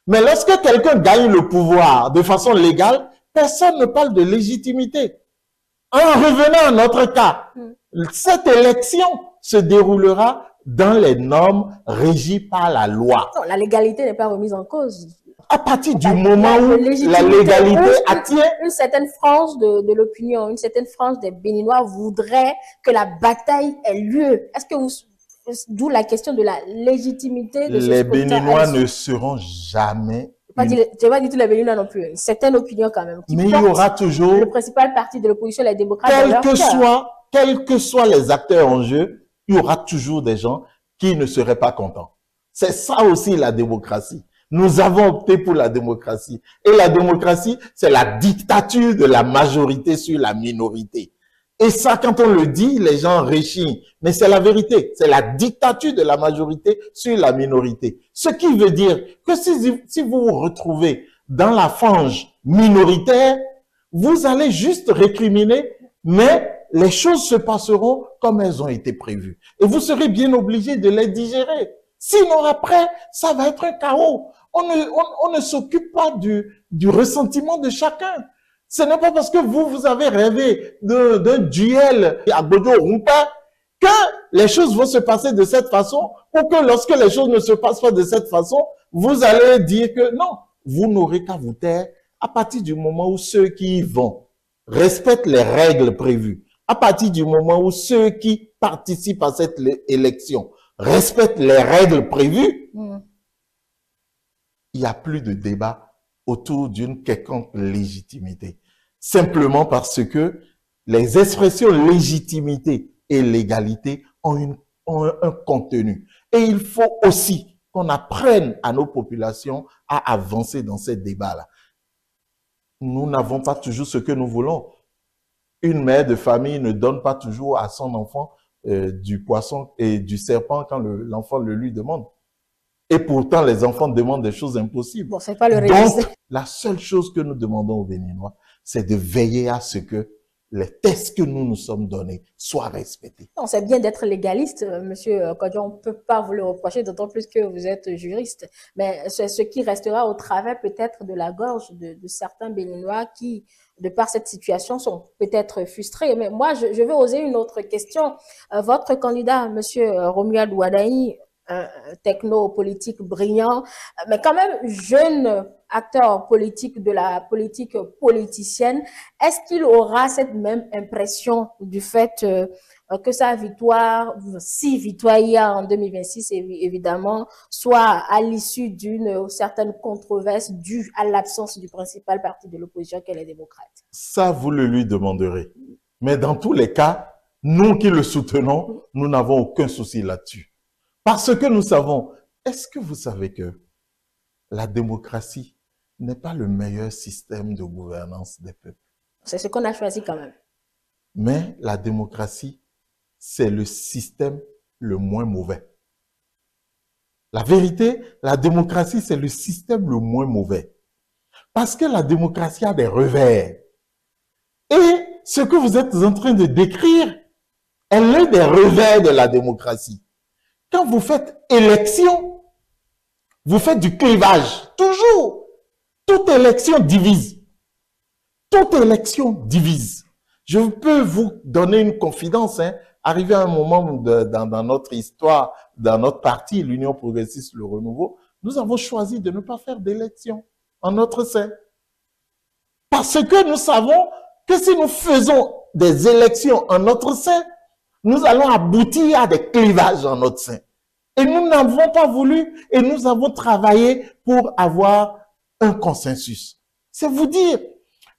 [SPEAKER 2] Mais lorsque quelqu'un gagne le pouvoir de façon légale, personne ne parle de légitimité. En revenant à notre cas, cette élection se déroulera dans les normes régies par la loi.
[SPEAKER 1] Non, la légalité n'est pas remise en cause.
[SPEAKER 2] À partir du moment où la légalité attire...
[SPEAKER 1] Une certaine frange de l'opinion, une certaine frange des Béninois voudrait que la bataille ait lieu. Est-ce que vous... D'où la question de la légitimité de ce
[SPEAKER 2] Les
[SPEAKER 1] scrutin.
[SPEAKER 2] Béninois ne seront jamais...
[SPEAKER 1] Je n'ai pas dit tous les Béninois non plus. Une certaine opinion quand même.
[SPEAKER 2] Mais il y aura toujours...
[SPEAKER 1] Le principal parti de l'opposition, les démocrates,
[SPEAKER 2] quels que soient les acteurs en jeu, il y aura toujours des gens qui ne seraient pas contents. C'est ça aussi la démocratie. Nous avons opté pour la démocratie. Et la démocratie, c'est la dictature de la majorité sur la minorité. Et ça, quand on le dit, les gens réchignent. Mais c'est la vérité. C'est la dictature de la majorité sur la minorité. Ce qui veut dire que si vous vous retrouvez dans la frange minoritaire, vous allez juste récriminer, mais les choses se passeront comme elles ont été prévues. Et vous serez bien obligé de les digérer. Sinon, après, ça va être un chaos. On ne s'occupe pas du ressentiment de chacun. Ce n'est pas parce que vous avez rêvé d'un duel à Bodo-Rumpa que les choses vont se passer de cette façon, ou que lorsque les choses ne se passent pas de cette façon, vous allez dire que non, vous n'aurez qu'à vous taire à partir du moment où ceux qui y vont respectent les règles prévues, à partir du moment où ceux qui participent à cette élection respectent les règles prévues, il n'y a plus de débat autour d'une quelconque légitimité. Simplement parce que les expressions légitimité et légalité ont un contenu. Et il faut aussi qu'on apprenne à nos populations à avancer dans ces débats-là. Nous n'avons pas toujours ce que nous voulons. Une mère de famille ne donne pas toujours à son enfant du poisson et du serpent quand l'enfant le lui demande. Et pourtant, les enfants demandent des choses impossibles.
[SPEAKER 1] Bon, c'est pas le
[SPEAKER 2] Donc, la seule chose que nous demandons aux Béninois, c'est de veiller à ce que les tests que nous nous sommes donnés soient respectés.
[SPEAKER 1] Non, c'est bien d'être légaliste, Monsieur Kodjo. On ne peut pas vous le reprocher, d'autant plus que vous êtes juriste. Mais c'est ce qui restera au travers peut-être de la gorge de certains Béninois qui, de par cette situation, sont peut-être frustrés. Mais moi, je vais oser une autre question. Votre candidat, Monsieur Romuald Wadaï, techno-politique brillant, mais quand même jeune acteur politique de la politique politicienne, est-ce qu'il aura cette même impression du fait que sa victoire, si victoire il y a en 2026 évidemment, soit à l'issue d'une certaine controverse due à l'absence du principal parti de l'opposition qu'est les démocrates?
[SPEAKER 2] Ça, vous le lui demanderez. Mais dans tous les cas, nous qui le soutenons, nous n'avons aucun souci là-dessus. Parce que nous savons, est-ce que vous savez que la démocratie n'est pas le meilleur système de gouvernance des peuples?
[SPEAKER 1] C'est ce qu'on a choisi quand même.
[SPEAKER 2] Mais la démocratie, c'est le système le moins mauvais. La vérité, la démocratie, c'est le système le moins mauvais. Parce que la démocratie a des revers. Et ce que vous êtes en train de décrire est l'un des revers de la démocratie. Quand vous faites élection, vous faites du clivage. Toujours. Toute élection divise. Toute élection divise. Je peux vous donner une confidence. Arrivé à un moment dans notre histoire, dans notre parti, l'Union progressiste, le renouveau, nous avons choisi de ne pas faire d'élection en notre sein. Parce que nous savons que si nous faisons des élections en notre sein, nous allons aboutir à des clivages en notre sein. Et nous n'avons pas voulu et nous avons travaillé pour avoir un consensus. C'est vous dire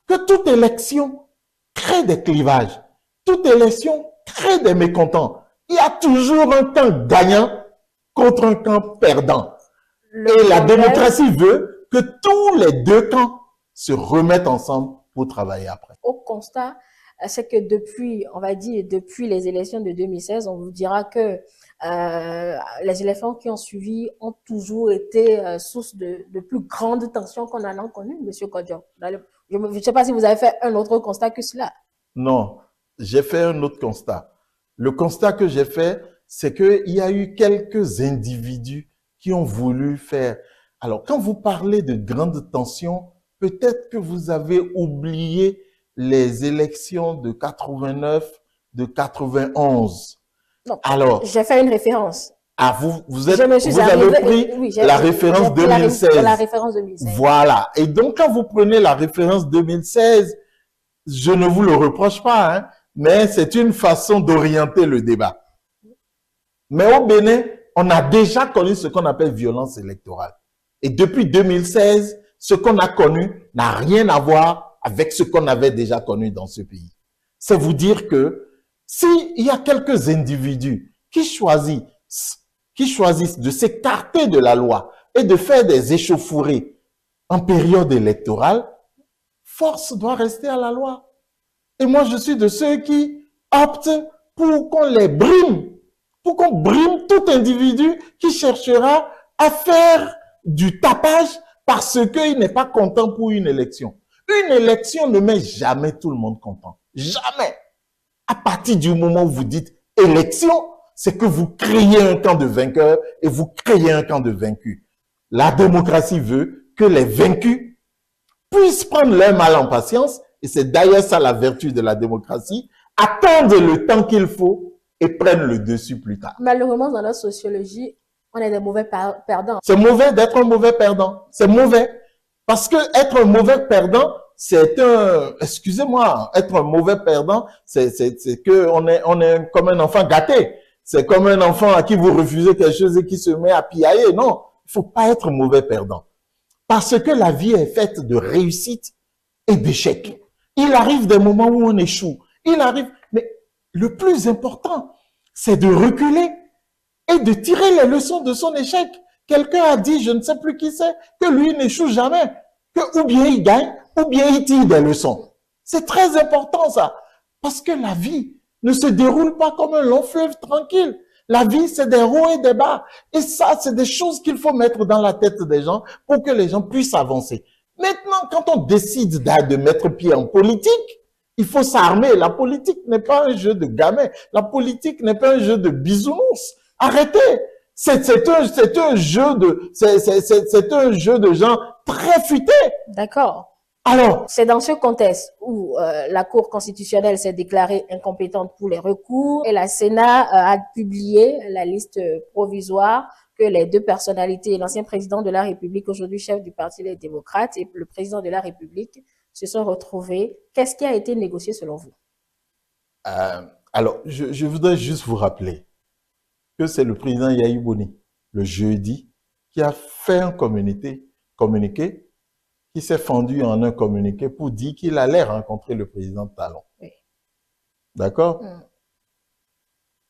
[SPEAKER 2] que toute élection crée des clivages. Toute élection crée des mécontents. Il y a toujours un camp gagnant contre un camp perdant. Et la démocratie veut que tous les deux camps se remettent ensemble pour travailler après.
[SPEAKER 1] Au constat, c'est que depuis, on va dire, depuis les élections de 2016, on vous dira que les élections qui ont suivi ont toujours été source de plus grandes tensions qu'on en a connues, Monsieur Kodjo. Je ne sais pas si vous avez fait un autre constat que cela.
[SPEAKER 2] Non, j'ai fait un autre constat. Le constat que j'ai fait, c'est qu'il y a eu quelques individus qui ont voulu faire. Alors, quand vous parlez de grandes tensions, peut-être que vous avez oublié les élections de 89, de 91.
[SPEAKER 1] Non,
[SPEAKER 2] alors,
[SPEAKER 1] j'ai fait une référence.
[SPEAKER 2] Ah, vous avez pris la référence 2016.
[SPEAKER 1] La référence 2016.
[SPEAKER 2] Voilà. Et donc, quand vous prenez la référence 2016, je ne vous le reproche pas, hein, mais c'est une façon d'orienter le débat. Mais au Bénin, on a déjà connu ce qu'on appelle violence électorale. Et depuis 2016, ce qu'on a connu n'a rien à voir avec ce qu'on avait déjà connu dans ce pays. C'est vous dire que s'il y a quelques individus qui choisissent de s'écarter de la loi et de faire des échauffourées en période électorale, force doit rester à la loi. Et moi, je suis de ceux qui optent pour qu'on les brime, pour qu'on brime tout individu qui cherchera à faire du tapage parce qu'il n'est pas content pour une élection. Une élection ne met jamais tout le monde content. Jamais. À partir du moment où vous dites élection, c'est que vous créez un camp de vainqueurs et vous créez un camp de vaincus. La démocratie veut que les vaincus puissent prendre leur mal en patience, et c'est d'ailleurs ça la vertu de la démocratie, attendre le temps qu'il faut et prennent le dessus plus tard.
[SPEAKER 1] Malheureusement, dans notre sociologie, on est des mauvais perdants.
[SPEAKER 2] C'est mauvais d'être un mauvais perdant. C'est mauvais. Parce que être un mauvais perdant, c'est un, excusez-moi, être un mauvais perdant, c'est que on est comme un enfant gâté. C'est comme un enfant à qui vous refusez quelque chose et qui se met à piailler. Non, il faut pas être mauvais perdant. Parce que la vie est faite de réussite et d'échecs. Il arrive des moments où on échoue. Il arrive, mais le plus important, c'est de reculer et de tirer les leçons de son échec. Quelqu'un a dit, je ne sais plus qui c'est, que lui n'échoue jamais. Que ou bien il gagne, ou bien il tire des leçons. C'est très important ça. Parce que la vie ne se déroule pas comme un long fleuve tranquille. La vie, c'est des hauts et des bas. Et ça, c'est des choses qu'il faut mettre dans la tête des gens pour que les gens puissent avancer. Maintenant, quand on décide de mettre pied en politique, il faut s'armer. La politique n'est pas un jeu de gamins. La politique n'est pas un jeu de bisounours. Arrêtez. C'est un jeu de gens très futés.
[SPEAKER 1] D'accord.
[SPEAKER 2] Alors,
[SPEAKER 1] c'est dans ce contexte où la Cour constitutionnelle s'est déclarée incompétente pour les recours et la Sénat a publié la liste provisoire que que les deux personnalités, l'ancien président de la République, aujourd'hui chef du Parti des démocrates, et le président de la République, se sont retrouvés. Qu'est-ce qui a été négocié selon vous?
[SPEAKER 2] Alors, je voudrais juste vous rappeler que c'est le président Yahi Boni, le jeudi, qui a fait un communiqué qui s'est fendu en un communiqué pour dire qu'il allait rencontrer le président Talon.
[SPEAKER 1] Oui.
[SPEAKER 2] D'accord?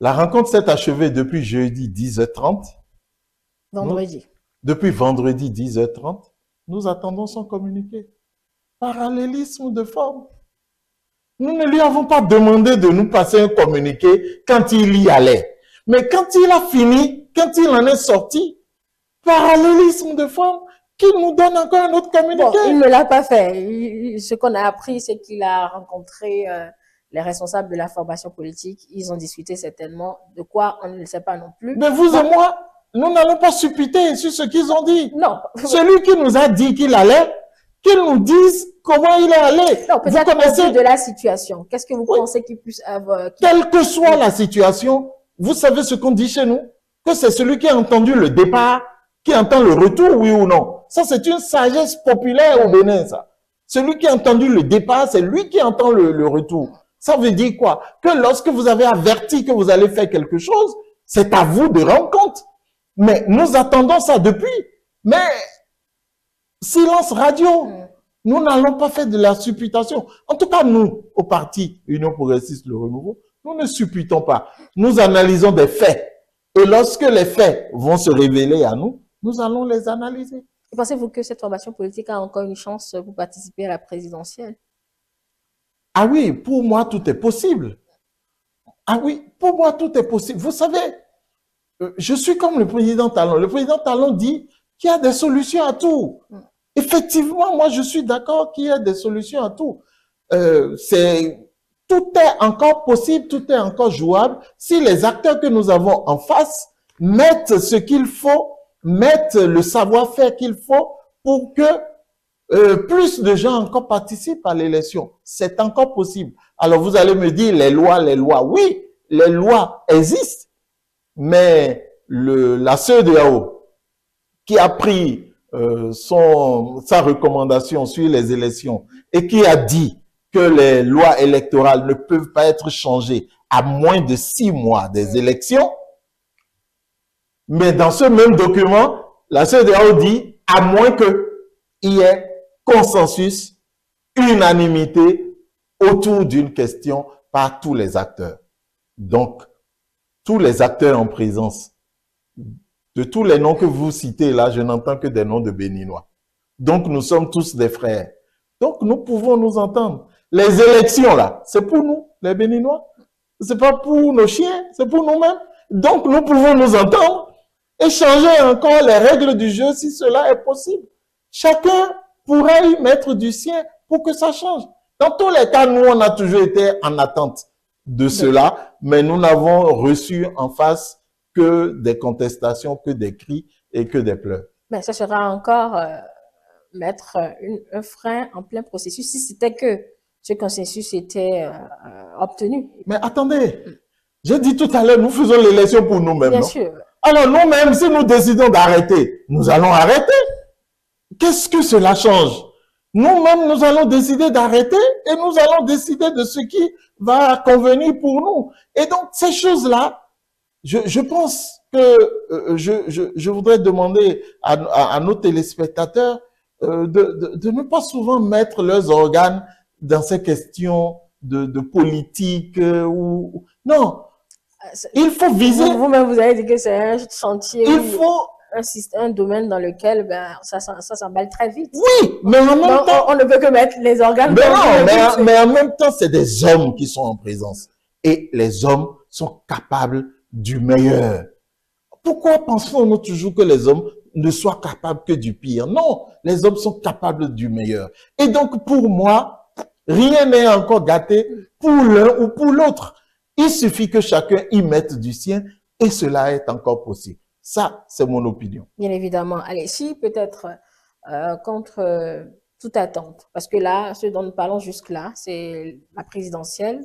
[SPEAKER 2] La rencontre s'est achevée depuis jeudi 10h30.
[SPEAKER 1] Vendredi.
[SPEAKER 2] Depuis vendredi 10h30, nous attendons son communiqué. Parallélisme de forme. Nous ne lui avons pas demandé de nous passer un communiqué quand il y allait. Mais quand il a fini, quand il en est sorti, parallélisme de forme, qu'il nous donne encore un autre communiqué.
[SPEAKER 1] Bon, il ne l'a pas fait. Ce qu'on a appris, c'est qu'il a rencontré les responsables de la formation politique. Ils ont discuté certainement de quoi, on ne le sait pas non plus.
[SPEAKER 2] Mais vous et moi, nous n'allons pas supputer sur ce qu'ils ont dit.
[SPEAKER 1] Non.
[SPEAKER 2] Celui qui nous a dit qu'il allait, qu'il nous dise comment il est allé.
[SPEAKER 1] Non, peut-être au vu de la situation. Qu'est-ce que vous pensez qu'il puisse avoir...
[SPEAKER 2] Quelle que soit la situation, vous savez ce qu'on dit chez nous? Que c'est celui qui a entendu le départ, qui entend le retour, oui ou non? Ça, c'est une sagesse populaire au Bénin, ça. Celui qui a entendu le départ, c'est lui qui entend le retour. Ça veut dire quoi? Que lorsque vous avez averti que vous allez faire quelque chose, c'est à vous de rendre compte. Mais nous attendons ça depuis. Mais silence radio. Nous n'allons pas faire de la supputation. En tout cas, nous, au parti Union progressiste Le Renouveau, nous ne supputons pas. Nous analysons des faits. Et lorsque les faits vont se révéler à nous, nous allons les analyser.
[SPEAKER 1] Pensez-vous que cette formation politique a encore une chance pour participer à la présidentielle?
[SPEAKER 2] Ah oui, pour moi, tout est possible. Ah oui, pour moi, tout est possible. Vous savez, je suis comme le président Talon. Le président Talon dit qu'il y a des solutions à tout. Effectivement, moi, je suis d'accord qu'il y a des solutions à tout. Tout est encore possible, tout est encore jouable si les acteurs que nous avons en face mettent ce qu'il faut, mettent le savoir-faire qu'il faut pour que plus de gens encore participent à l'élection. C'est encore possible. Alors, vous allez me dire, les lois. Oui, les lois existent, mais la CEDEAO qui a pris sa recommandation sur les élections et qui a dit que les lois électorales ne peuvent pas être changées à moins de 6 mois des élections. Mais dans ce même document, la CEDEAO dit à moins qu'il y ait consensus, unanimité autour d'une question par tous les acteurs. Donc, tous les acteurs en présence, de tous les noms que vous citez là, je n'entends que des noms de Béninois. Donc, nous sommes tous des frères. Donc, nous pouvons nous entendre. Les élections là, c'est pour nous, les Béninois. C'est pas pour nos chiens, c'est pour nous-mêmes. Donc, nous pouvons nous entendre et changer encore les règles du jeu si cela est possible. Chacun pourra y mettre du sien pour que ça change. Dans tous les cas, nous, on a toujours été en attente de cela, mais nous n'avons reçu en face que des contestations, que des cris et que des pleurs.
[SPEAKER 1] Mais ça sera encore mettre un frein en plein processus si c'était que ce consensus était obtenu.
[SPEAKER 2] Mais attendez, j'ai dit tout à l'heure, nous faisons l'élection pour nous-mêmes.
[SPEAKER 1] Bien sûr.
[SPEAKER 2] Alors nous-mêmes, si nous décidons d'arrêter, nous allons arrêter. Qu'est-ce que cela change? Nous-mêmes, nous allons décider d'arrêter et nous allons décider de ce qui va convenir pour nous. Et donc, ces choses-là, je pense que je voudrais demander à nos téléspectateurs de ne pas souvent mettre leurs organes dans ces questions de politique ou non. Il faut viser.
[SPEAKER 1] Vous-même, vous avez dit que c'est un chantier.
[SPEAKER 2] Il faut
[SPEAKER 1] un domaine dans lequel ça s'emballe très vite.
[SPEAKER 2] Oui, mais en même temps,
[SPEAKER 1] on ne peut que mettre les organes.
[SPEAKER 2] Mais en même temps, c'est des hommes qui sont en présence. Et les hommes sont capables du meilleur. Pourquoi pensons-nous toujours que les hommes ne soient capables que du pire? Non, les hommes sont capables du meilleur. Et donc, pour moi, rien n'est encore gâté pour l'un ou pour l'autre. Il suffit que chacun y mette du sien et cela est encore possible. Ça, c'est mon opinion.
[SPEAKER 1] Bien évidemment. Allez, si peut-être contre toute attente, parce que là, ce dont nous parlons jusque-là, c'est la présidentielle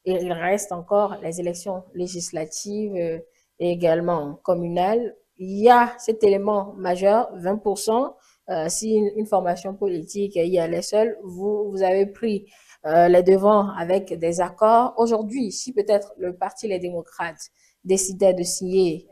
[SPEAKER 1] et il reste encore les élections législatives et également communales. il y a cet élément majeur, 20%. Si une formation politique y allait seule, vous avez pris les devants avec des accords. Aujourd'hui, si peut-être le Parti Les Démocrates décidait de signer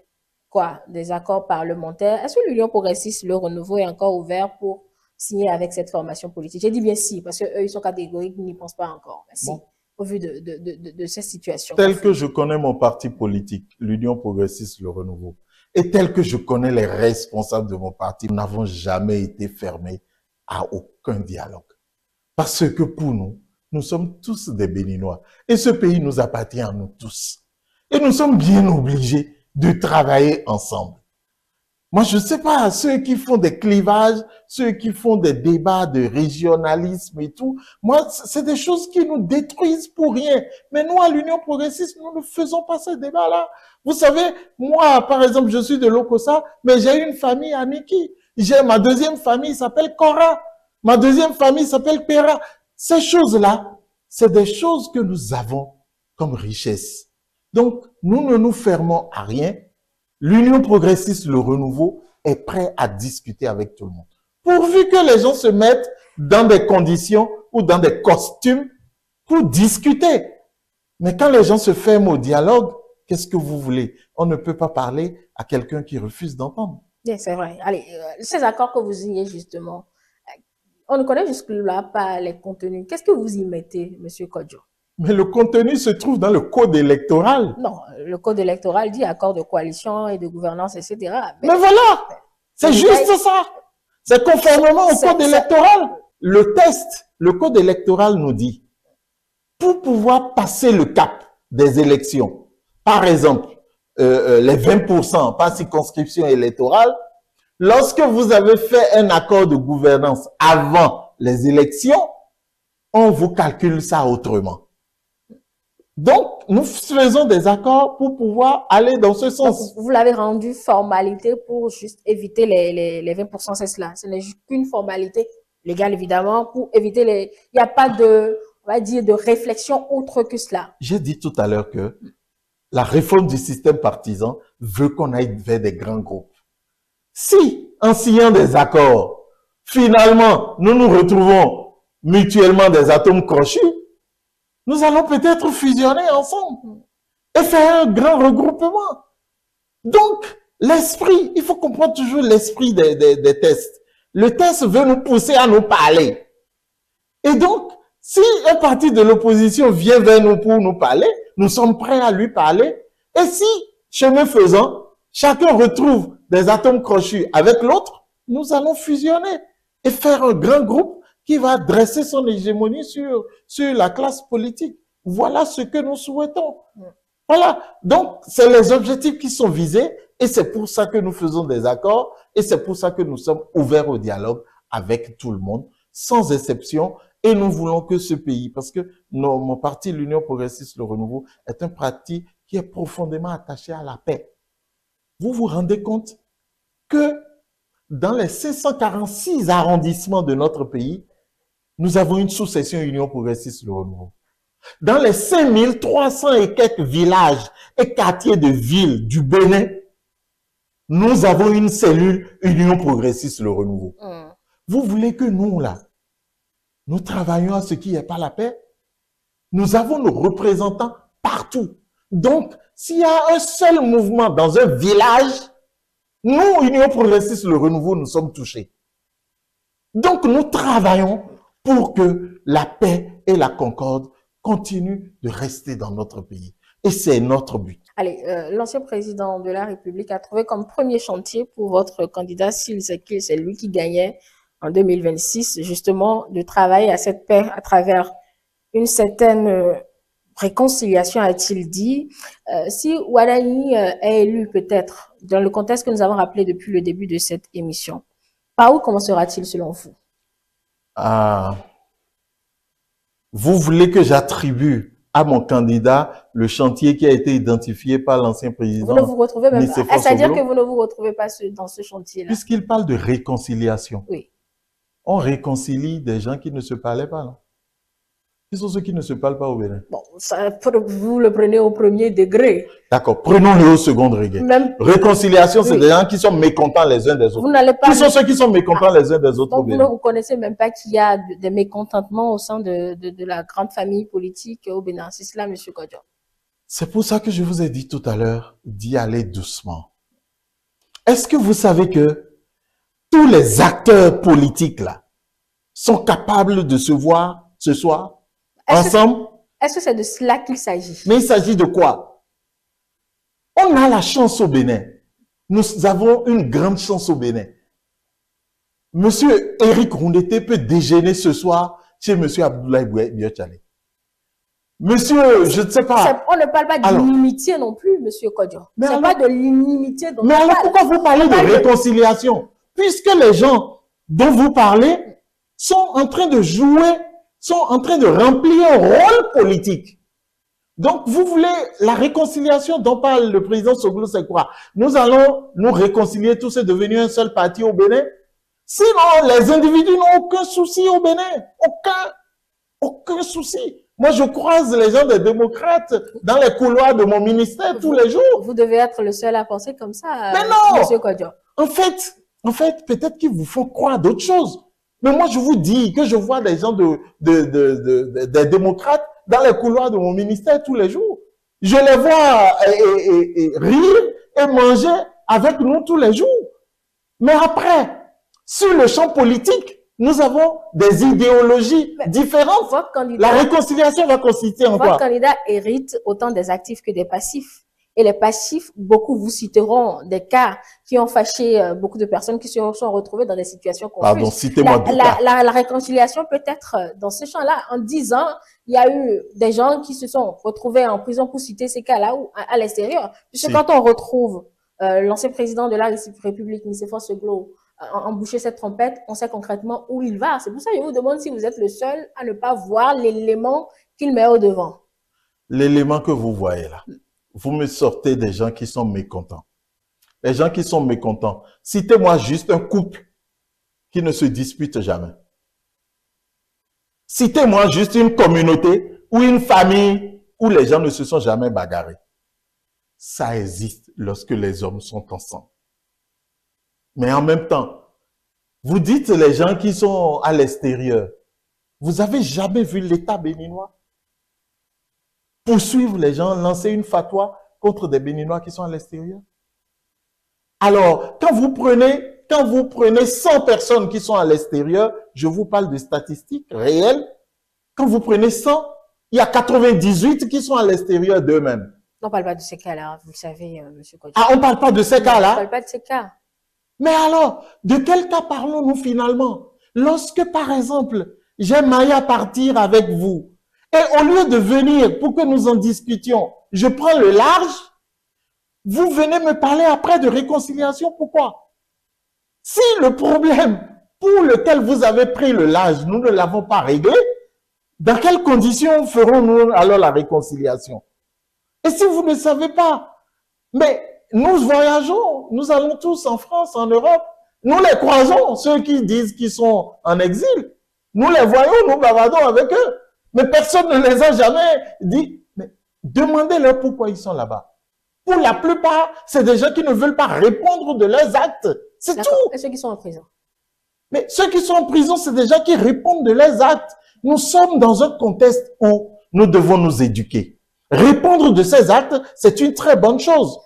[SPEAKER 1] quoi, des accords parlementaires, est-ce que l'Union progressiste, le renouveau est encore ouvert pour signer avec cette formation politique? J'ai dit bien si, parce qu'eux, ils sont catégoriques, ils n'y pensent pas encore. Mais si,
[SPEAKER 2] Bon.
[SPEAKER 1] au vu de cette situation.
[SPEAKER 2] Tel que je connais mon parti politique, l'Union progressiste, le renouveau, et tel que je connais les responsables de mon parti, nous n'avons jamais été fermés à aucun dialogue. Parce que pour nous, nous sommes tous des Béninois. Et ce pays nous appartient à nous tous. Et nous sommes bien obligés de travailler ensemble. Moi, je ne sais pas, ceux qui font des clivages, ceux qui font des débats de régionalisme et tout, moi, c'est des choses qui nous détruisent pour rien. Mais nous, à l'Union progressiste, nous ne faisons pas ces débats-là. Vous savez, moi, par exemple, je suis de l'Okossa, mais j'ai une famille à Niki. J'ai ma deuxième famille s'appelle Kora. Ma deuxième famille s'appelle Pera. Ces choses-là, c'est des choses que nous avons comme richesse. Donc, nous ne nous fermons à rien. L'Union progressiste, le renouveau, est prêt à discuter avec tout le monde. Pourvu que les gens se mettent dans des conditions ou dans des costumes pour discuter. Mais quand les gens se ferment au dialogue, qu'est-ce que vous voulez? On ne peut pas parler à quelqu'un qui refuse d'entendre.
[SPEAKER 1] Oui, c'est vrai. Allez, ces accords que vous signez justement, on ne connaît jusque-là pas les contenus. Qu'est-ce que vous y mettez, Monsieur Kodjo?
[SPEAKER 2] Mais le contenu se trouve dans le code électoral.
[SPEAKER 1] Non, le code électoral dit accord de coalition et de gouvernance, etc.
[SPEAKER 2] Mais voilà, c'est juste ça. C'est conformément au code électoral. Le code électoral nous dit, pour pouvoir passer le cap des élections, par exemple, les 20% par circonscription électorale, lorsque vous avez fait un accord de gouvernance avant les élections, on vous calcule ça autrement. Donc, nous faisons des accords pour pouvoir aller dans ce sens.
[SPEAKER 1] Donc, vous l'avez rendu formalité pour juste éviter les 20%, c'est cela. Ce n'est qu'une formalité légale, évidemment, pour éviter les... Il n'y a pas de, on va dire, de réflexion autre que cela.
[SPEAKER 2] J'ai dit tout à l'heure que la réforme du système partisan veut qu'on aille vers des grands groupes. Si, en signant des accords, finalement, nous nous retrouvons mutuellement des atomes crochus, nous allons peut-être fusionner ensemble et faire un grand regroupement. Donc, l'esprit, il faut comprendre toujours l'esprit des tests. Le test veut nous pousser à nous parler. Et donc, si un parti de l'opposition vient vers nous pour nous parler, nous sommes prêts à lui parler. Et si, chemin faisant, chacun retrouve des atomes crochus avec l'autre, nous allons fusionner et faire un grand groupe qui va dresser son hégémonie sur la classe politique. Voilà ce que nous souhaitons. Voilà. Donc, c'est les objectifs qui sont visés et c'est pour ça que nous faisons des accords et c'est pour ça que nous sommes ouverts au dialogue avec tout le monde, sans exception. Et nous voulons que ce pays, parce que mon parti, l'Union progressiste, le renouveau, est un parti qui est profondément attaché à la paix. Vous vous rendez compte que dans les 546 arrondissements de notre pays, nous avons une sous-section Union progressiste, le renouveau. Dans les 5300 et quelques villages et quartiers de ville du Bénin, nous avons une cellule Union progressiste, le renouveau. Vous voulez que nous, là, nous travaillons à ce qu'il n'y ait pas la paix? Nous avons nos représentants partout. Donc, s'il y a un seul mouvement dans un village, nous, Union progressiste, le renouveau, nous sommes touchés. Donc, nous travaillons pour que la paix et la concorde continuent de rester dans notre pays. Et c'est notre but.
[SPEAKER 1] Allez, l'ancien président de la République a trouvé comme premier chantier pour votre candidat, s'il c'est lui qui gagnait en 2026, justement, de travailler à cette paix à travers une certaine réconciliation, a-t-il dit. Si Ouadani est élu peut-être dans le contexte que nous avons rappelé depuis le début de cette émission, par où commencera-t-il selon vous?
[SPEAKER 2] Vous voulez que j'attribue à mon candidat le chantier qui a été identifié par l'ancien président?
[SPEAKER 1] Vous ne vous retrouvez même pas. C'est-à-dire que vous ne vous retrouvez pas dans ce chantier-là?
[SPEAKER 2] Puisqu'il parle de réconciliation.
[SPEAKER 1] Oui.
[SPEAKER 2] On réconcilie des gens qui ne se parlaient pas. Non? Qui sont ceux qui ne se parlent pas au Bénin?
[SPEAKER 1] Bon, ça, vous le prenez au premier degré.
[SPEAKER 2] D'accord, prenons-le au second degré.
[SPEAKER 1] Même,
[SPEAKER 2] Réconciliation, c'est
[SPEAKER 1] oui.
[SPEAKER 2] des gens qui sont mécontents les uns des autres.
[SPEAKER 1] Vous n'allez pas...
[SPEAKER 2] Qui sont ceux qui sont mécontents les uns des autres au
[SPEAKER 1] Donc,
[SPEAKER 2] Bénin?
[SPEAKER 1] vous ne connaissez même pas qu'il y a des mécontentements au sein de la grande famille politique au Bénin. C'est cela, M. Kodjo.
[SPEAKER 2] C'est pour ça que je vous ai dit tout à l'heure d'y aller doucement. Est-ce que vous savez que tous les acteurs politiques là sont capables de se voir ce soir ensemble?
[SPEAKER 1] Est-ce que c'est de cela qu'il s'agit?
[SPEAKER 2] Mais il s'agit de quoi? On a la chance au Bénin. Nous avons une grande chance au Bénin. Monsieur Éric Rondeté peut déjeuner ce soir chez Monsieur Abdoulaye Biotchane. Monsieur, je ne sais pas.
[SPEAKER 1] On ne parle pas d'inimitié non plus, Monsieur Kodjo. C'est pas de l'inimitié dont on
[SPEAKER 2] parle. Mais alors pourquoi vous parlez de réconciliation? Puisque les gens dont vous parlez sont en train de jouer, sont en train de remplir un rôle politique. Donc, vous voulez la réconciliation dont parle le président Soglo, c'est quoi? Nous allons nous réconcilier tous et devenir un seul parti au Bénin? Sinon, les individus n'ont aucun souci au Bénin. Aucun souci. Moi, je croise les gens des démocrates dans les couloirs de mon ministère tous les jours.
[SPEAKER 1] Vous devez être le seul à penser comme ça,
[SPEAKER 2] mais non,
[SPEAKER 1] Monsieur Kodjo.
[SPEAKER 2] En fait, peut-être qu'ils vous font croire d'autres choses. Mais moi, je vous dis que je vois des gens des démocrates dans les couloirs de mon ministère tous les jours. Je les vois rire et manger avec nous tous les jours. Mais après, sur le champ politique, nous avons des idéologies différentes. La réconciliation va consister en quoi?
[SPEAKER 1] Votre candidat hérite autant des actifs que des passifs. Et les passifs, beaucoup vous citeront des cas qui ont fâché beaucoup de personnes qui se sont retrouvées dans des situations confuses.
[SPEAKER 2] Pardon, citez-moi deux cas.
[SPEAKER 1] La réconciliation peut être dans ce champ-là. En 10 ans, il y a eu des gens qui se sont retrouvés en prison pour citer ces cas-là ou à l'extérieur. Puisque quand on retrouve l'ancien président de la République, M. Soglo, emboucher cette trompette, on sait concrètement où il va. C'est pour ça que je vous demande si vous êtes le seul à ne pas voir l'élément qu'il met au devant.
[SPEAKER 2] L'élément que vous voyez là, vous me sortez des gens qui sont mécontents. Les gens qui sont mécontents, citez-moi juste un couple qui ne se dispute jamais. Citez-moi juste une communauté ou une famille où les gens ne se sont jamais bagarrés. Ça existe lorsque les hommes sont ensemble. Mais en même temps, vous dites les gens qui sont à l'extérieur, vous avez jamais vu l'État béninois poursuivre les gens, lancer une fatwa contre des Béninois qui sont à l'extérieur? Alors, quand vous prenez 100 personnes qui sont à l'extérieur, je vous parle de statistiques réelles, quand vous prenez 100, il y a 98 qui sont à l'extérieur d'eux-mêmes.
[SPEAKER 1] On ne parle pas de ces cas-là, vous le savez, M. Kodjo.
[SPEAKER 2] Ah, on ne parle pas de ces cas-là?
[SPEAKER 1] On ne parle pas de ces cas.
[SPEAKER 2] Mais alors, de quel cas parlons-nous finalement? Lorsque, par exemple, j'aimerais à partir avec vous, et au lieu de venir pour que nous en discutions, je prends le large, vous venez me parler après de réconciliation. Pourquoi? Si le problème pour lequel vous avez pris le large, nous ne l'avons pas réglé, dans quelles conditions ferons-nous alors la réconciliation? Et si vous ne savez pas, mais nous voyageons, nous allons tous en France, en Europe, nous les croisons, ceux qui disent qu'ils sont en exil, nous les voyons, nous bavardons avec eux, mais personne ne les a jamais dit. Mais demandez-leur pourquoi ils sont là-bas. Pour la plupart, c'est des gens qui ne veulent pas répondre de leurs actes, c'est tout.
[SPEAKER 1] Et ceux qui sont en prison?
[SPEAKER 2] Mais ceux qui sont en prison, c'est des gens qui répondent de leurs actes. Nous sommes dans un contexte où nous devons nous éduquer. Répondre de ces actes, c'est une très bonne chose.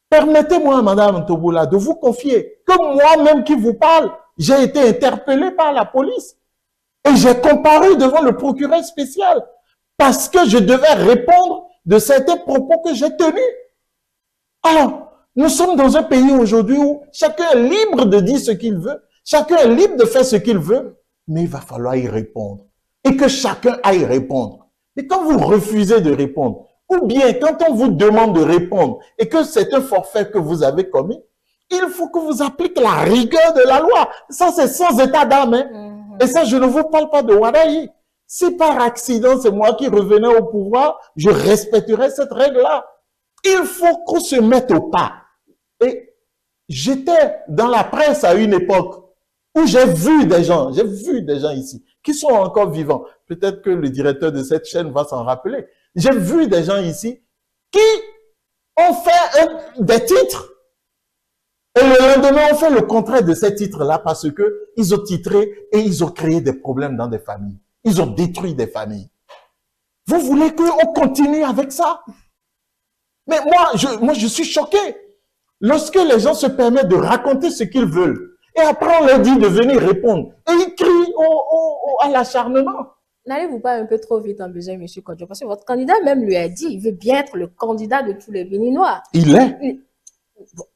[SPEAKER 2] Permettez-moi, Madame Tobola, de vous confier que moi-même qui vous parle, j'ai été interpellé par la police et j'ai comparu devant le procureur spécial parce que je devais répondre de certains propos que j'ai tenus. Alors, nous sommes dans un pays aujourd'hui où chacun est libre de dire ce qu'il veut, chacun est libre de faire ce qu'il veut, mais il va falloir y répondre et que chacun aille répondre. Et quand vous refusez de répondre, ou bien quand on vous demande de répondre et que c'est un forfait que vous avez commis, il faut que vous appliquez la rigueur de la loi. Ça, c'est sans état d'âme. Hein. Et ça, je ne vous parle pas de Wadaï. Si par accident, c'est moi qui revenais au pouvoir, je respecterai cette règle-là. Il faut qu'on se mette au pas. Et j'étais dans la presse à une époque où j'ai vu des gens ici, qui sont encore vivants, Peut-être que le directeur de cette chaîne va s'en rappeler. J'ai vu des gens ici qui ont fait des titres et le lendemain on fait le contraire de ces titres-là parce que ils ont titré et ils ont créé des problèmes dans des familles. Ils ont détruit des familles. Vous voulez qu'on continue avec ça? Mais moi, je suis choqué. Lorsque les gens se permettent de raconter ce qu'ils veulent, et après on leur dit de venir répondre, et ils crient à l'acharnement.
[SPEAKER 1] N'allez-vous pas un peu trop vite en besoin, monsieur Kodjo? Parce que votre candidat même lui a dit, il veut bien être le candidat de tous les Béninois.
[SPEAKER 2] Il est.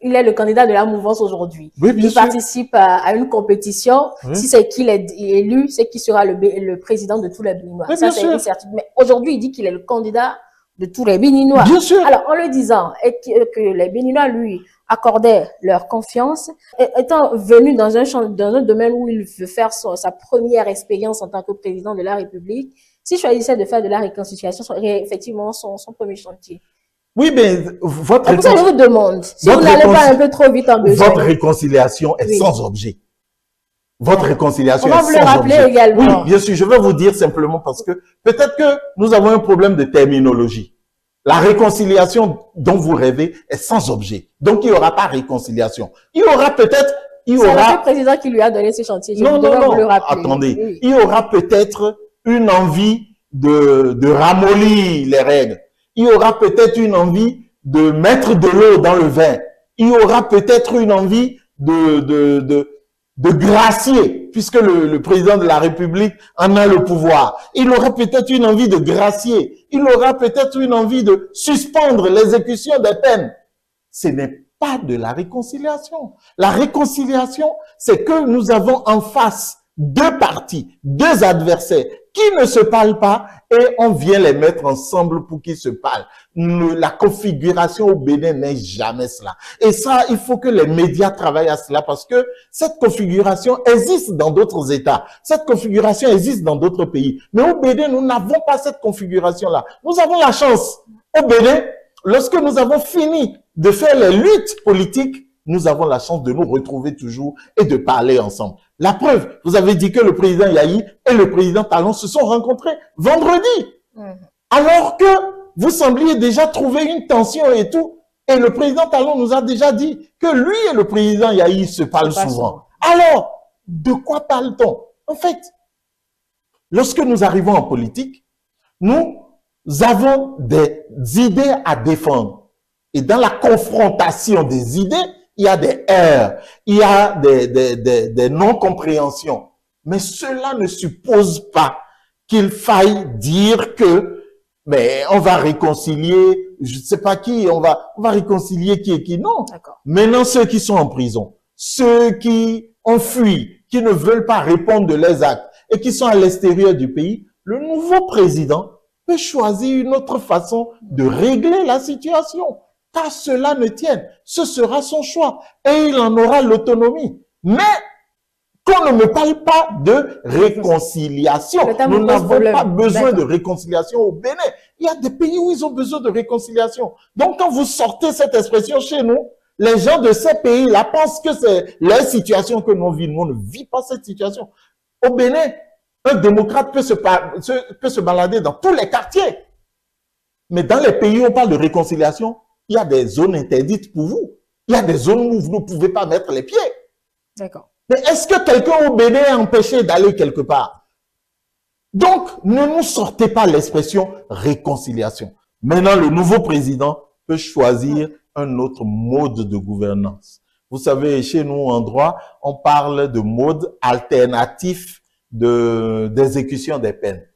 [SPEAKER 1] Il est le candidat de la mouvance aujourd'hui.
[SPEAKER 2] Oui, bien
[SPEAKER 1] il
[SPEAKER 2] sûr.
[SPEAKER 1] participe à une compétition.
[SPEAKER 2] Oui.
[SPEAKER 1] Si c'est qu'il est élu, c'est qu'il sera le président de tous les Béninois.
[SPEAKER 2] Oui,
[SPEAKER 1] ça, c'est une certitude. Mais aujourd'hui, il dit qu'il est le candidat de tous les Béninois.
[SPEAKER 2] Bien sûr.
[SPEAKER 1] Alors, en le disant, et que les Béninois lui accordaient leur confiance, étant venu dans un domaine où il veut faire sa première expérience en tant que président de la République, s'il choisissait de faire de la réconciliation, ce serait effectivement son premier chantier.
[SPEAKER 2] Oui, mais votre
[SPEAKER 1] je vous demande, si vous n'allez pas un peu trop vite en besoin.
[SPEAKER 2] Votre réconciliation est sans objet. Votre réconciliation est sans objet.
[SPEAKER 1] On va vous le rappeler également.
[SPEAKER 2] Oui, bien sûr, je vais vous dire simplement parce que peut-être que nous avons un problème de terminologie. La réconciliation dont vous rêvez est sans objet. Donc, il n'y aura pas réconciliation. Il y aura peut-être...
[SPEAKER 1] C'est le président qui lui a donné ce chantier.
[SPEAKER 2] Non, attendez.
[SPEAKER 1] Oui.
[SPEAKER 2] Il y aura peut-être une envie de ramollir les règles. Il y aura peut-être une envie de mettre de l'eau dans le vin. Il y aura peut-être une envie de gracier, puisque le président de la République en a le pouvoir. Il aura peut-être une envie de gracier. Il aura peut-être une envie de suspendre l'exécution des peines. Ce n'est pas de la réconciliation. La réconciliation, c'est que nous avons en face deux partis, deux adversaires qui ne se parlent pas et on vient les mettre ensemble pour qu'ils se parlent. La configuration au Bénin n'est jamais cela. Et ça, il faut que les médias travaillent à cela parce que cette configuration existe dans d'autres États. Cette configuration existe dans d'autres pays. Mais au Bénin, nous n'avons pas cette configuration-là. Nous avons la chance. Au Bénin, lorsque nous avons fini de faire les luttes politiques, nous avons la chance de nous retrouver toujours et de parler ensemble. La preuve, vous avez dit que le président Yahi et le président Talon se sont rencontrés vendredi. Alors que vous sembliez déjà trouver une tension et tout. Et le président Talon nous a déjà dit que lui et le président Yahi se parlent souvent. Alors, de quoi parle-t-on? En fait, lorsque nous arrivons en politique, nous avons des idées à défendre. Et dans la confrontation des idées, il y a des erreurs, il y a des non-compréhensions. Mais cela ne suppose pas qu'il faille dire que, mais on va réconcilier, je ne sais pas qui, on va réconcilier qui et qui. Non. Maintenant, ceux qui sont en prison, ceux qui ont fui, qui ne veulent pas répondre de leurs actes et qui sont à l'extérieur du pays, le nouveau président peut choisir une autre façon de régler la situation. Qu'à cela ne tienne, ce sera son choix et il en aura l'autonomie. Mais qu'on ne me parle pas de réconciliation. Nous n'avons pas besoin de réconciliation au Bénin. Il y a des pays où ils ont besoin de réconciliation. Donc quand vous sortez cette expression chez nous, les gens de ces pays-là pensent que c'est leur situation que nous vivons. On ne vit pas cette situation. Au Bénin, un démocrate peut se balader dans tous les quartiers. Mais dans les pays où on parle de réconciliation, il y a des zones interdites pour vous. Il y a des zones où vous ne pouvez pas mettre les pieds.
[SPEAKER 1] D'accord.
[SPEAKER 2] Mais est-ce que quelqu'un au Bénin est empêché d'aller quelque part? Donc, ne nous sortez pas l'expression réconciliation. Maintenant, le nouveau président peut choisir un autre mode de gouvernance. Vous savez, chez nous, en droit, on parle de mode alternatif d'exécution des peines.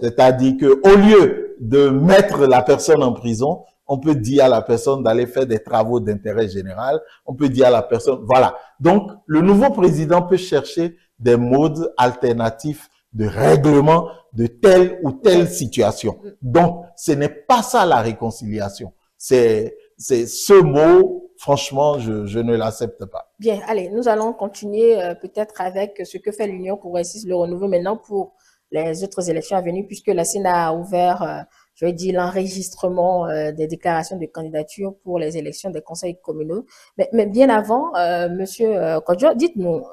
[SPEAKER 2] C'est-à-dire que au lieu de mettre la personne en prison, on peut dire à la personne d'aller faire des travaux d'intérêt général. On peut dire à la personne, voilà. Donc, le nouveau président peut chercher des modes alternatifs de règlement de telle ou telle situation. Donc, ce n'est pas ça la réconciliation. C'est ce mot, franchement, je ne l'accepte pas.
[SPEAKER 1] Bien, allez, nous allons continuer peut-être avec ce que fait l'Union progressiste, le renouveau maintenant pour les autres élections à venir, puisque la Sénat a ouvert, je vais dire, l'enregistrement des déclarations de candidature pour les élections des conseils communaux. Mais bien avant, Monsieur Kodjo, dites-nous,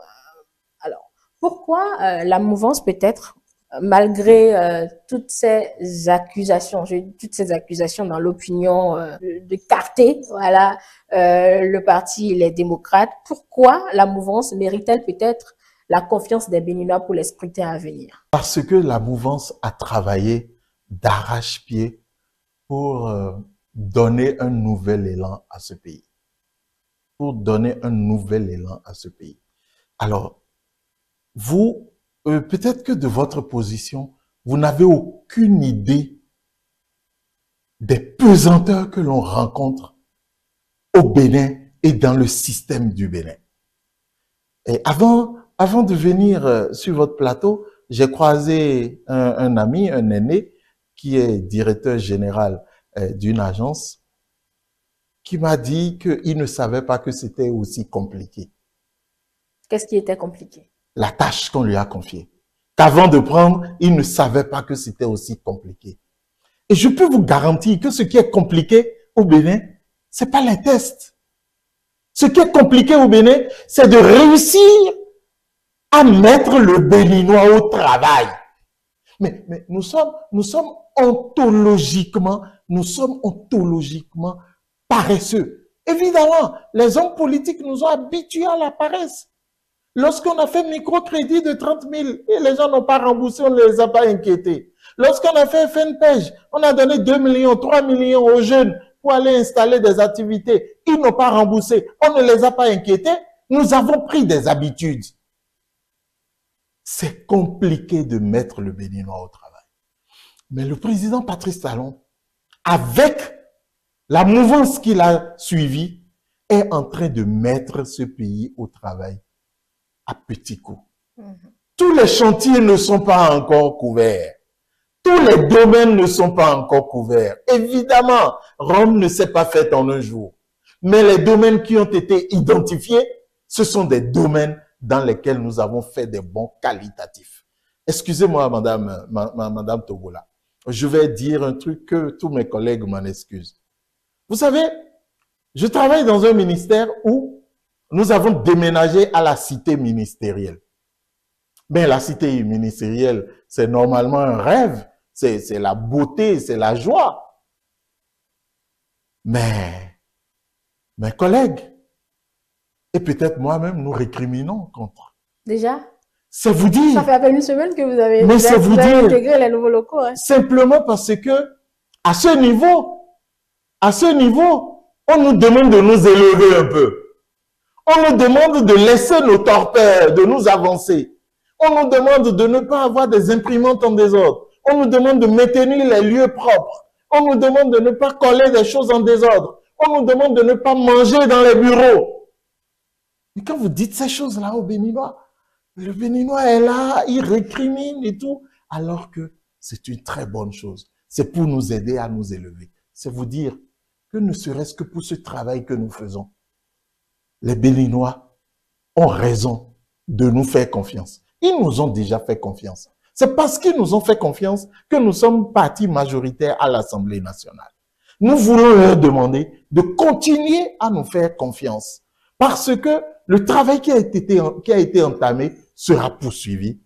[SPEAKER 1] alors, pourquoi la mouvance peut-être, malgré toutes ces accusations, toutes ces accusations dans l'opinion de clarté, voilà, le parti Les Démocrates, pourquoi la mouvance mérite-t-elle peut-être la confiance des Béninois pour les scrutins à venir?
[SPEAKER 2] Parce que la mouvance a travaillé d'arrache-pied pour donner un nouvel élan à ce pays. Pour donner un nouvel élan à ce pays. Alors, vous, peut-être que de votre position, vous n'avez aucune idée des pesanteurs que l'on rencontre au Bénin et dans le système du Bénin. Et avant de venir sur votre plateau, j'ai croisé un ami, un aîné, qui est directeur général d'une agence, qui m'a dit qu'il ne savait pas que c'était aussi compliqué.
[SPEAKER 1] Qu'est-ce qui était compliqué? La
[SPEAKER 2] tâche qu'on lui a confiée. Qu'avant de prendre, il ne savait pas que c'était aussi compliqué. Et je peux vous garantir que ce qui est compliqué au Bénin, c'est pas les tests. Ce qui est compliqué au Bénin, c'est de réussir à mettre le Béninois au travail. Mais nous sommes ontologiquement paresseux. Évidemment, les hommes politiques nous ont habitués à la paresse. Lorsqu'on a fait microcrédit de 30 000 et les gens n'ont pas remboursé, on ne les a pas inquiétés. Lorsqu'on a fait FNPEJ, on a donné 2 millions, 3 millions aux jeunes pour aller installer des activités. Ils n'ont pas remboursé, on ne les a pas inquiétés. Nous avons pris des habitudes. C'est compliqué de mettre le Béninois au travail. Mais le président Patrice Talon, avec la mouvance qu'il a suivie, est en train de mettre ce pays au travail à petits coups. Tous les chantiers ne sont pas encore couverts. Tous les domaines ne sont pas encore couverts. Évidemment, Rome ne s'est pas faite en un jour. Mais les domaines qui ont été identifiés, ce sont des domaines dans lesquels nous avons fait des bons qualitatifs. Excusez-moi, madame Togola. Je vais dire un truc que tous mes collègues m'en excusent. Vous savez, je travaille dans un ministère où nous avons déménagé à la cité ministérielle. Mais la cité ministérielle, c'est normalement un rêve. C'est la beauté, c'est la joie. Mais mes collègues, et peut-être moi-même, nous récriminons contre.
[SPEAKER 1] Déjà?
[SPEAKER 2] C'est vous dire.
[SPEAKER 1] Ça fait à peine une semaine que vous avez
[SPEAKER 2] intégré
[SPEAKER 1] les nouveaux locaux. Hein.
[SPEAKER 2] Simplement parce que, à ce niveau, on nous demande de nous élever un peu. On nous demande de laisser nos torpeurs, de nous avancer. On nous demande de ne pas avoir des imprimantes en désordre. On nous demande de maintenir les lieux propres. On nous demande de ne pas coller des choses en désordre. On nous demande de ne pas manger dans les bureaux. Mais quand vous dites ces choses-là au Béninois, le Béninois est là, il récrimine et tout, alors que c'est une très bonne chose. C'est pour nous aider à nous élever. C'est vous dire que ne serait-ce que pour ce travail que nous faisons, les Béninois ont raison de nous faire confiance. Ils nous ont déjà fait confiance. C'est parce qu'ils nous ont fait confiance que nous sommes partis majoritaires à l'Assemblée nationale. Nous voulons leur demander de continuer à nous faire confiance. Parce que le travail qui a été entamé sera poursuivi.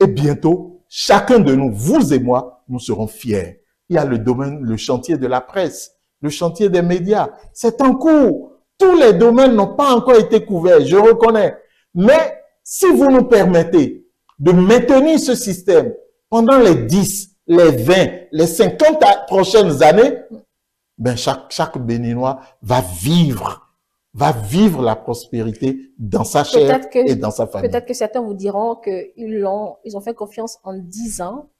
[SPEAKER 2] Et bientôt, chacun de nous, vous et moi, nous serons fiers. Il y a le domaine, le chantier de la presse, le chantier des médias. C'est en cours. Tous les domaines n'ont pas encore été couverts, je reconnais. Mais si vous nous permettez de maintenir ce système pendant les 10, les 20, les 50 prochaines années, ben chaque Béninois va vivre la prospérité dans sa chair et dans sa famille.
[SPEAKER 1] Peut-être que certains vous diront qu'ils ont fait confiance en 10 ans,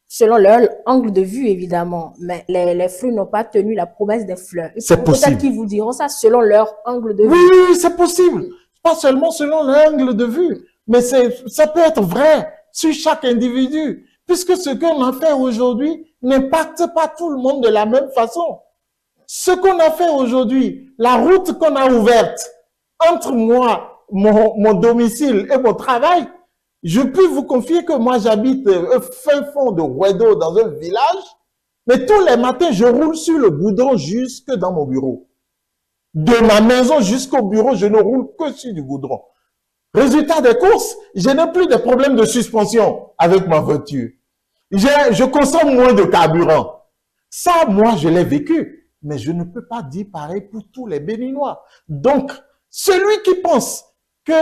[SPEAKER 1] selon leur angle de vue, évidemment. Mais les fruits n'ont pas tenu la promesse des fleurs.
[SPEAKER 2] C'est possible.
[SPEAKER 1] Peut-être qu'ils vous diront ça selon leur angle de vue.
[SPEAKER 2] Oui, c'est possible. Pas seulement selon l'angle de vue, mais ça peut être vrai sur chaque individu. Puisque ce qu'on a fait aujourd'hui n'impacte pas tout le monde de la même façon. Ce qu'on a fait aujourd'hui, la route qu'on a ouverte entre moi, mon domicile et mon travail, je peux vous confier que moi j'habite au fin fond de Ouedo dans un village, mais tous les matins je roule sur le goudron jusque dans mon bureau. De ma maison jusqu'au bureau, je ne roule que sur du goudron. Résultat des courses, je n'ai plus de problème de suspension avec ma voiture. Je consomme moins de carburant. Ça, moi, je l'ai vécu. Mais je ne peux pas dire pareil pour tous les Béninois. Donc, celui qui pense que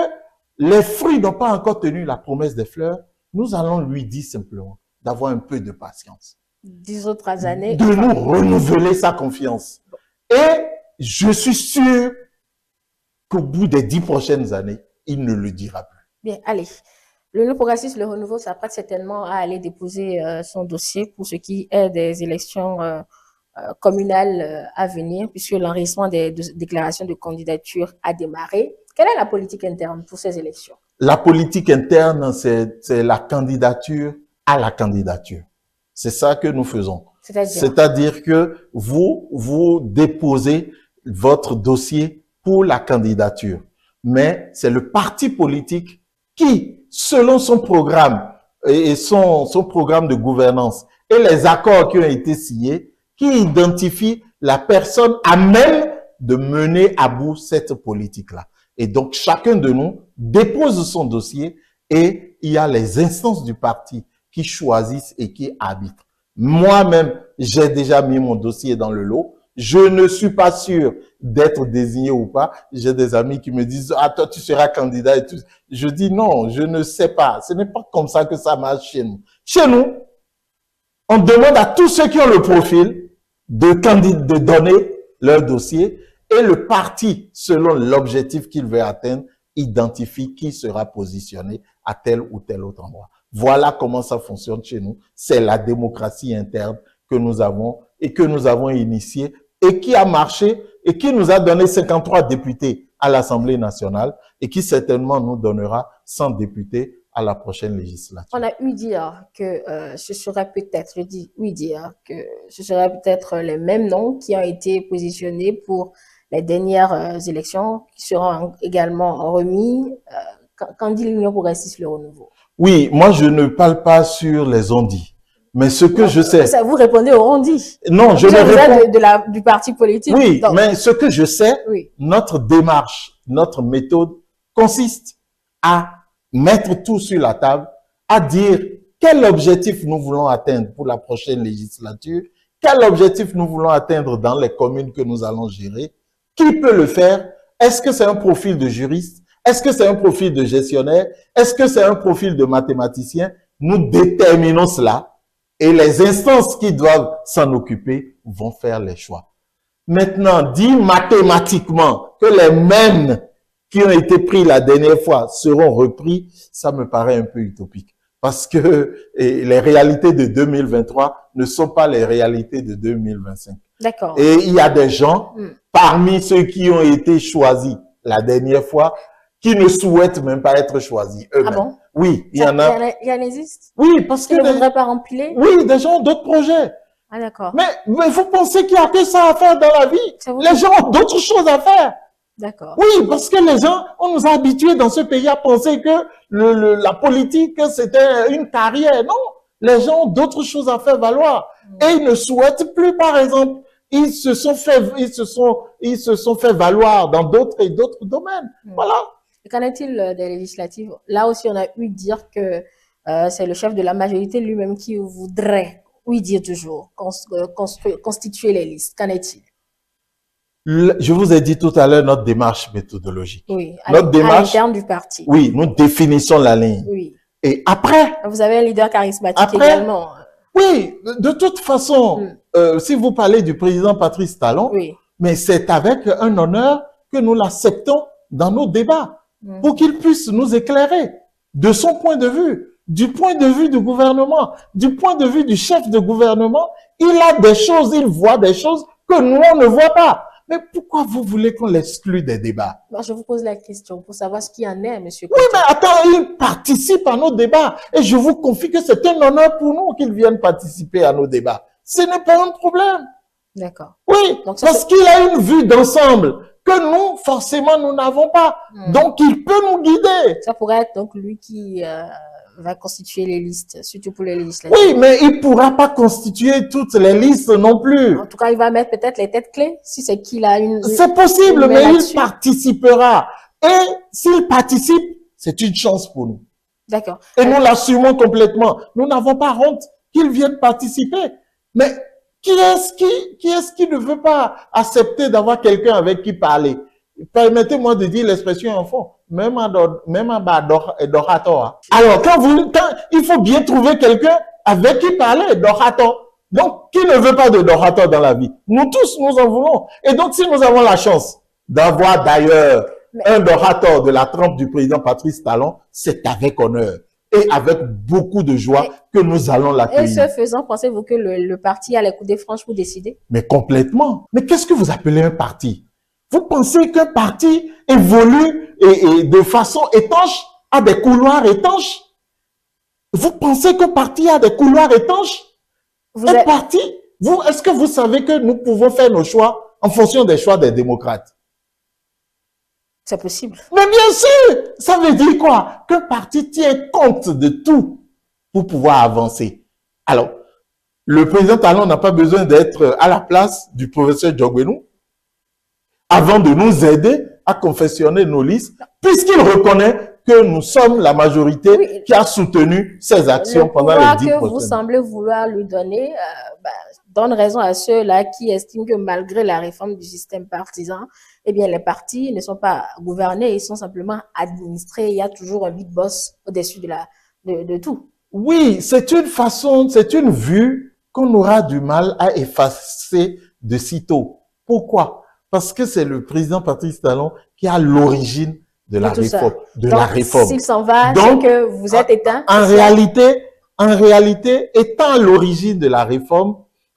[SPEAKER 2] les fruits n'ont pas encore tenu la promesse des fleurs, nous allons lui dire simplement d'avoir un peu de patience.
[SPEAKER 1] 10 autres années.
[SPEAKER 2] De nous renouveler sa confiance. Et je suis sûr qu'au bout des 10 prochaines années, il ne le dira plus.
[SPEAKER 1] Bien, allez. Le progressiste, le renouveau, s'apprête certainement à aller déposer son dossier pour ce qui est des élections communales à venir, puisque l'enregistrement des déclarations de candidature a démarré. Quelle est la politique interne pour ces élections?
[SPEAKER 2] La politique interne, c'est la candidature à la candidature. C'est ça que nous faisons. C'est-à-dire que vous déposez votre dossier pour la candidature. Mais c'est le parti politique qui, selon son programme et son programme de gouvernance et les accords qui ont été signés, qui identifie la personne à même de mener à bout cette politique-là. Et donc, chacun de nous dépose son dossier et il y a les instances du parti qui choisissent et qui arbitrent. Moi-même, j'ai déjà mis mon dossier dans le lot. Je ne suis pas sûr d'être désigné ou pas. J'ai des amis qui me disent « Ah, toi, tu seras candidat et tout. » Je dis « Non, je ne sais pas. Ce n'est pas comme ça que ça marche chez nous. » Chez nous, on demande à tous ceux qui ont le profil de donner leur dossier et le parti, selon l'objectif qu'il veut atteindre, identifie qui sera positionné à tel ou tel autre endroit. Voilà comment ça fonctionne chez nous. C'est la démocratie interne que nous avons et que nous avons initiée et qui a marché et qui nous a donné 53 députés à l'Assemblée nationale et qui certainement nous donnera 100 députés à la prochaine législature.
[SPEAKER 1] On a eu dire que ce serait peut-être, je dis oui dire, que ce serait peut-être les mêmes noms qui ont été positionnés pour les dernières élections qui seront également remis. Quand dit l'Union progressiste, le renouveau?
[SPEAKER 2] Oui, moi je ne parle pas sur les on-dit, mais ce que je sais...
[SPEAKER 1] Ça, vous répondez au on-dit.
[SPEAKER 2] Non, je ne réponds...
[SPEAKER 1] du parti politique.
[SPEAKER 2] Oui, donc, mais ce que je sais,
[SPEAKER 1] oui.
[SPEAKER 2] Notre démarche, notre méthode consiste à mettre tout sur la table, à dire quel objectif nous voulons atteindre pour la prochaine législature, quel objectif nous voulons atteindre dans les communes que nous allons gérer, qui peut le faire, est-ce que c'est un profil de juriste, est-ce que c'est un profil de gestionnaire, est-ce que c'est un profil de mathématicien? Nous déterminons cela et les instances qui doivent s'en occuper vont faire les choix. Maintenant, dire mathématiquement que les mêmes qui ont été pris la dernière fois seront repris, ça me paraît un peu utopique. Parce que les réalités de 2023 ne sont pas les réalités de 2025.
[SPEAKER 1] D'accord.
[SPEAKER 2] Et il y a des gens, parmi ceux qui ont été choisis la dernière fois, qui ne souhaitent même pas être choisis eux-mêmes.
[SPEAKER 1] Ah bon?
[SPEAKER 2] Oui, il y en a.
[SPEAKER 1] Il y en existe?
[SPEAKER 2] Oui, parce que...
[SPEAKER 1] Ils ne voudraient pas remplir?
[SPEAKER 2] Oui, des gens ont d'autres projets.
[SPEAKER 1] Ah d'accord.
[SPEAKER 2] Mais vous pensez qu'il n'y a que ça à faire dans la vie? Les gens ont d'autres choses à faire.
[SPEAKER 1] D'accord.
[SPEAKER 2] Oui, parce que les gens, on nous a habitués dans ce pays à penser que la politique, c'était une carrière. Non, les gens ont d'autres choses à faire valoir. Et ils ne souhaitent plus, par exemple, ils se sont fait valoir dans d'autres et d'autres domaines. Voilà.
[SPEAKER 1] Et qu'en est-il des législatives? Là aussi, on a eu dire que c'est le chef de la majorité lui-même qui voudrait, oui dire toujours, constituer les listes. Qu'en est-il?
[SPEAKER 2] Je vous ai dit tout à l'heure notre démarche méthodologique.
[SPEAKER 1] Oui,
[SPEAKER 2] notre démarche,
[SPEAKER 1] à l'interne du parti.
[SPEAKER 2] Oui, nous définissons la ligne.
[SPEAKER 1] Oui.
[SPEAKER 2] Et après...
[SPEAKER 1] Vous avez un leader charismatique également.
[SPEAKER 2] Oui, de toute façon, si vous parlez du président Patrice Talon, mais c'est avec un honneur que nous l'acceptons dans nos débats, pour qu'il puisse nous éclairer de son point de vue, du point de vue du gouvernement, du point de vue du chef de gouvernement. Il a des choses, il voit des choses que nous, on ne voit pas. Mais pourquoi vous voulez qu'on l'exclue des débats?
[SPEAKER 1] Je vous pose la question pour savoir ce qu'il y en est, monsieur.
[SPEAKER 2] Oui, mais attends, il participe à nos débats. Et je vous confie que c'est un honneur pour nous qu'il vienne participer à nos débats. Ce n'est pas un problème.
[SPEAKER 1] D'accord.
[SPEAKER 2] Oui, donc, parce qu'il a une vue d'ensemble que nous, forcément, nous n'avons pas. Donc, il peut nous guider.
[SPEAKER 1] Ça pourrait être donc lui qui va constituer les listes, surtout pour les législatives.
[SPEAKER 2] Oui, mais il pourra pas constituer toutes les listes non plus.
[SPEAKER 1] En tout cas, il va mettre peut-être les têtes clés, si c'est qu'il a une...
[SPEAKER 2] C'est possible, mais il participera. Et s'il participe, c'est une chance pour nous.
[SPEAKER 1] D'accord.
[SPEAKER 2] Et nous l'assumons complètement. Nous n'avons pas honte qu'ils viennent participer. Mais qui est-ce qui ne veut pas accepter d'avoir quelqu'un avec qui parler? Permettez-moi de dire l'expression en fond, même en bas d'orateur. Alors, il faut bien trouver quelqu'un avec qui parler d'orateur. Donc, qui ne veut pas de d'orateur dans la vie? Nous tous, nous en voulons. Et donc, si nous avons la chance d'avoir d'ailleurs un d'orateur de la trempe du président Patrice Talon, c'est avec honneur et avec beaucoup de joie que nous allons l'accueillir.
[SPEAKER 1] Et ce faisant, pensez-vous que le parti a les coups des franches pour décider?
[SPEAKER 2] Mais complètement. Mais qu'est-ce que vous appelez un parti? Vous pensez qu'un parti évolue et de façon étanche, a des couloirs étanches? Vous pensez qu'un parti a des couloirs étanches? Parti, est-ce que vous savez que nous pouvons faire nos choix en fonction des choix des démocrates?
[SPEAKER 1] C'est possible.
[SPEAKER 2] Mais bien sûr, ça veut dire quoi? Qu'un parti tient compte de tout pour pouvoir avancer. Alors, le président Talon n'a pas besoin d'être à la place du professeur Diogbenou avant de nous aider à confectionner nos listes, puisqu'il reconnaît que nous sommes la majorité qui a soutenu ces actions pendant les 10 prochaines années.
[SPEAKER 1] Le pouvoir que vous semblez vouloir lui donner donne raison à ceux-là qui estiment que malgré la réforme du système partisan, eh bien, les partis ne sont pas gouvernés, ils sont simplement administrés. Il y a toujours un big boss au-dessus de tout.
[SPEAKER 2] Oui, c'est une façon, c'est une vue qu'on aura du mal à effacer de sitôt. Pourquoi? Parce que c'est le président Patrice Talon qui a l'origine de la réforme.
[SPEAKER 1] S'il s'en va, c'est que vous êtes éteint.
[SPEAKER 2] En réalité, étant à l'origine de la réforme,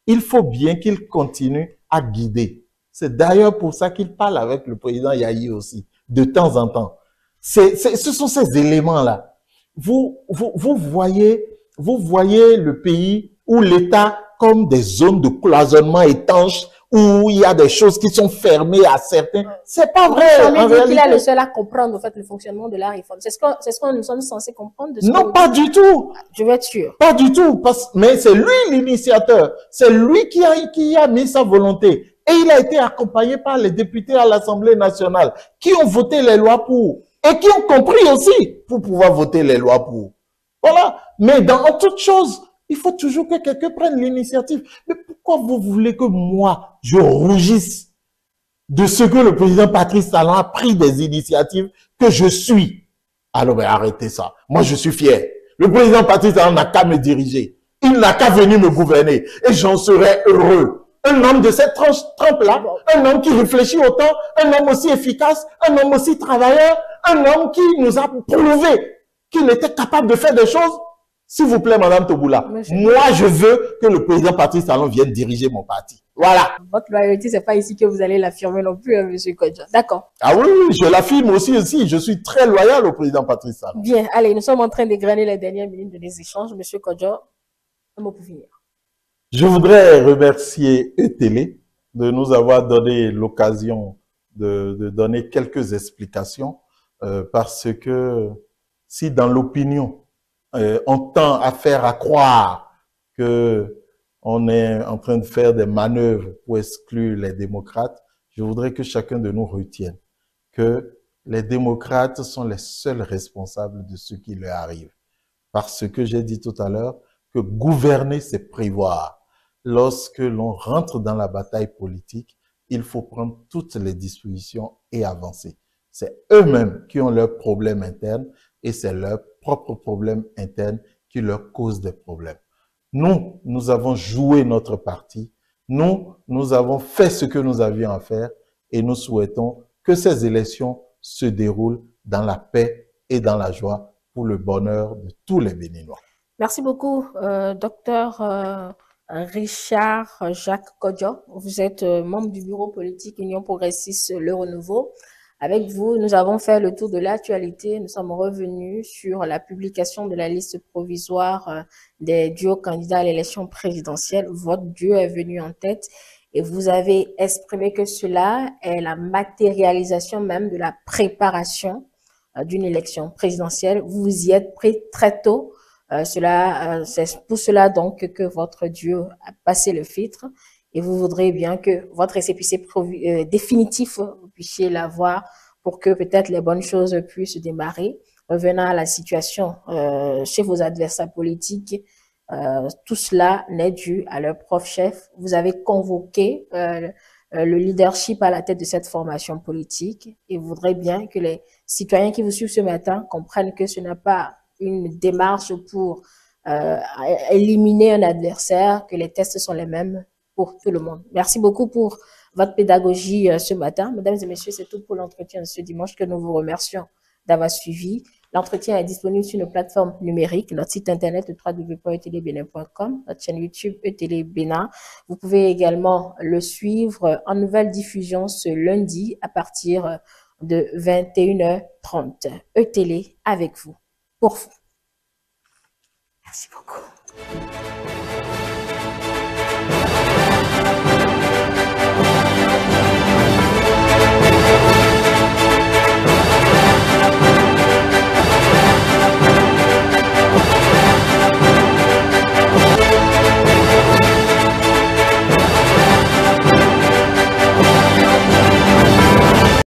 [SPEAKER 2] il faut bien qu'il continue à guider. C'est d'ailleurs pour ça qu'il parle avec le président Yahi aussi, de temps en temps. Ce sont ces éléments-là. Vous voyez le pays ou l'État comme des zones de cloisonnement étanches où il y a des choses qui sont fermées à certains. C'est pas vrai.
[SPEAKER 1] En réalité, qu'il est le seul à comprendre en fait le fonctionnement de la réforme. C'est ce que nous sommes censés comprendre.
[SPEAKER 2] Non, pas du tout.
[SPEAKER 1] Je vais être sûr.
[SPEAKER 2] Pas du tout. Mais c'est lui l'initiateur. C'est lui qui a mis sa volonté. Et il a été accompagné par les députés à l'Assemblée nationale qui ont voté les lois pour. Et qui ont compris aussi pour pouvoir voter les lois pour. Voilà. Mais dans toute chose, il faut toujours que quelqu'un prenne l'initiative. Mais pourquoi vous voulez que moi, je rougisse de ce que le président Patrice Talon a pris des initiatives que je suis? Alors, ben, arrêtez ça. Moi, je suis fier. Le président Patrice Talon n'a qu'à me diriger. Il n'a qu'à venir me gouverner. Et j'en serai heureux. Un homme de cette trempe-là, un homme qui réfléchit autant, un homme aussi efficace, un homme aussi travailleur, un homme qui nous a prouvé qu'il était capable de faire des choses. S'il vous plaît, Madame Toboula, moi, je veux que le président Patrice Talon vienne diriger mon parti. Voilà.
[SPEAKER 1] Votre loyauté, c'est pas ici que vous allez l'affirmer non plus, hein, Monsieur Kodjo. D'accord.
[SPEAKER 2] Ah oui, je l'affirme aussi. Je suis très loyal au président Patrice Talon.
[SPEAKER 1] Bien, allez, nous sommes en train d'égrener les dernières minutes de les échanges. Monsieur Kodjo, un mot pour finir.
[SPEAKER 2] Je voudrais remercier ETélé de nous avoir donné l'occasion de donner quelques explications parce que si dans l'opinion, on tend à faire croire que on est en train de faire des manœuvres pour exclure les démocrates, je voudrais que chacun de nous retienne que les démocrates sont les seuls responsables de ce qui leur arrive. Parce que j'ai dit tout à l'heure que gouverner, c'est prévoir. Lorsque l'on rentre dans la bataille politique, il faut prendre toutes les dispositions et avancer. C'est eux-mêmes qui ont leurs problèmes internes et c'est leurs propres problèmes internes qui leur causent des problèmes. Nous avons joué notre partie. Nous avons fait ce que nous avions à faire et nous souhaitons que ces élections se déroulent dans la paix et dans la joie pour le bonheur de tous les Béninois.
[SPEAKER 1] Merci beaucoup, docteur Richard Jacques Kodjo. Vous êtes membre du bureau politique Union Progressiste Le Renouveau. Avec vous, nous avons fait le tour de l'actualité. Nous sommes revenus sur la publication de la liste provisoire des duos candidats à l'élection présidentielle. Votre duo est venu en tête et vous avez exprimé que cela est la matérialisation même de la préparation d'une élection présidentielle. Vous vous y êtes pris très tôt. C'est pour cela donc que votre duo a passé le filtre. Et vous voudrez bien que votre récépissé définitif, vous puissiez l'avoir pour que peut-être les bonnes choses puissent démarrer. Revenant à la situation chez vos adversaires politiques, Tout cela n'est dû à leur prof chef. Vous avez convoqué le leadership à la tête de cette formation politique et voudrais bien que les citoyens qui vous suivent ce matin comprennent que ce n'est pas une démarche pour éliminer un adversaire, que les tests sont les mêmes pour tout le monde. Merci beaucoup pour votre pédagogie ce matin. Mesdames et messieurs, c'est tout pour l'entretien de ce dimanche que nous vous remercions d'avoir suivi. L'entretien est disponible sur nos plateformes numériques, notre site internet www.etelebénin.com, notre chaîne YouTube ETélé Bénin. Vous pouvez également le suivre en nouvelle diffusion ce lundi à partir de 21h30. ETélé avec vous, pour vous. Merci beaucoup.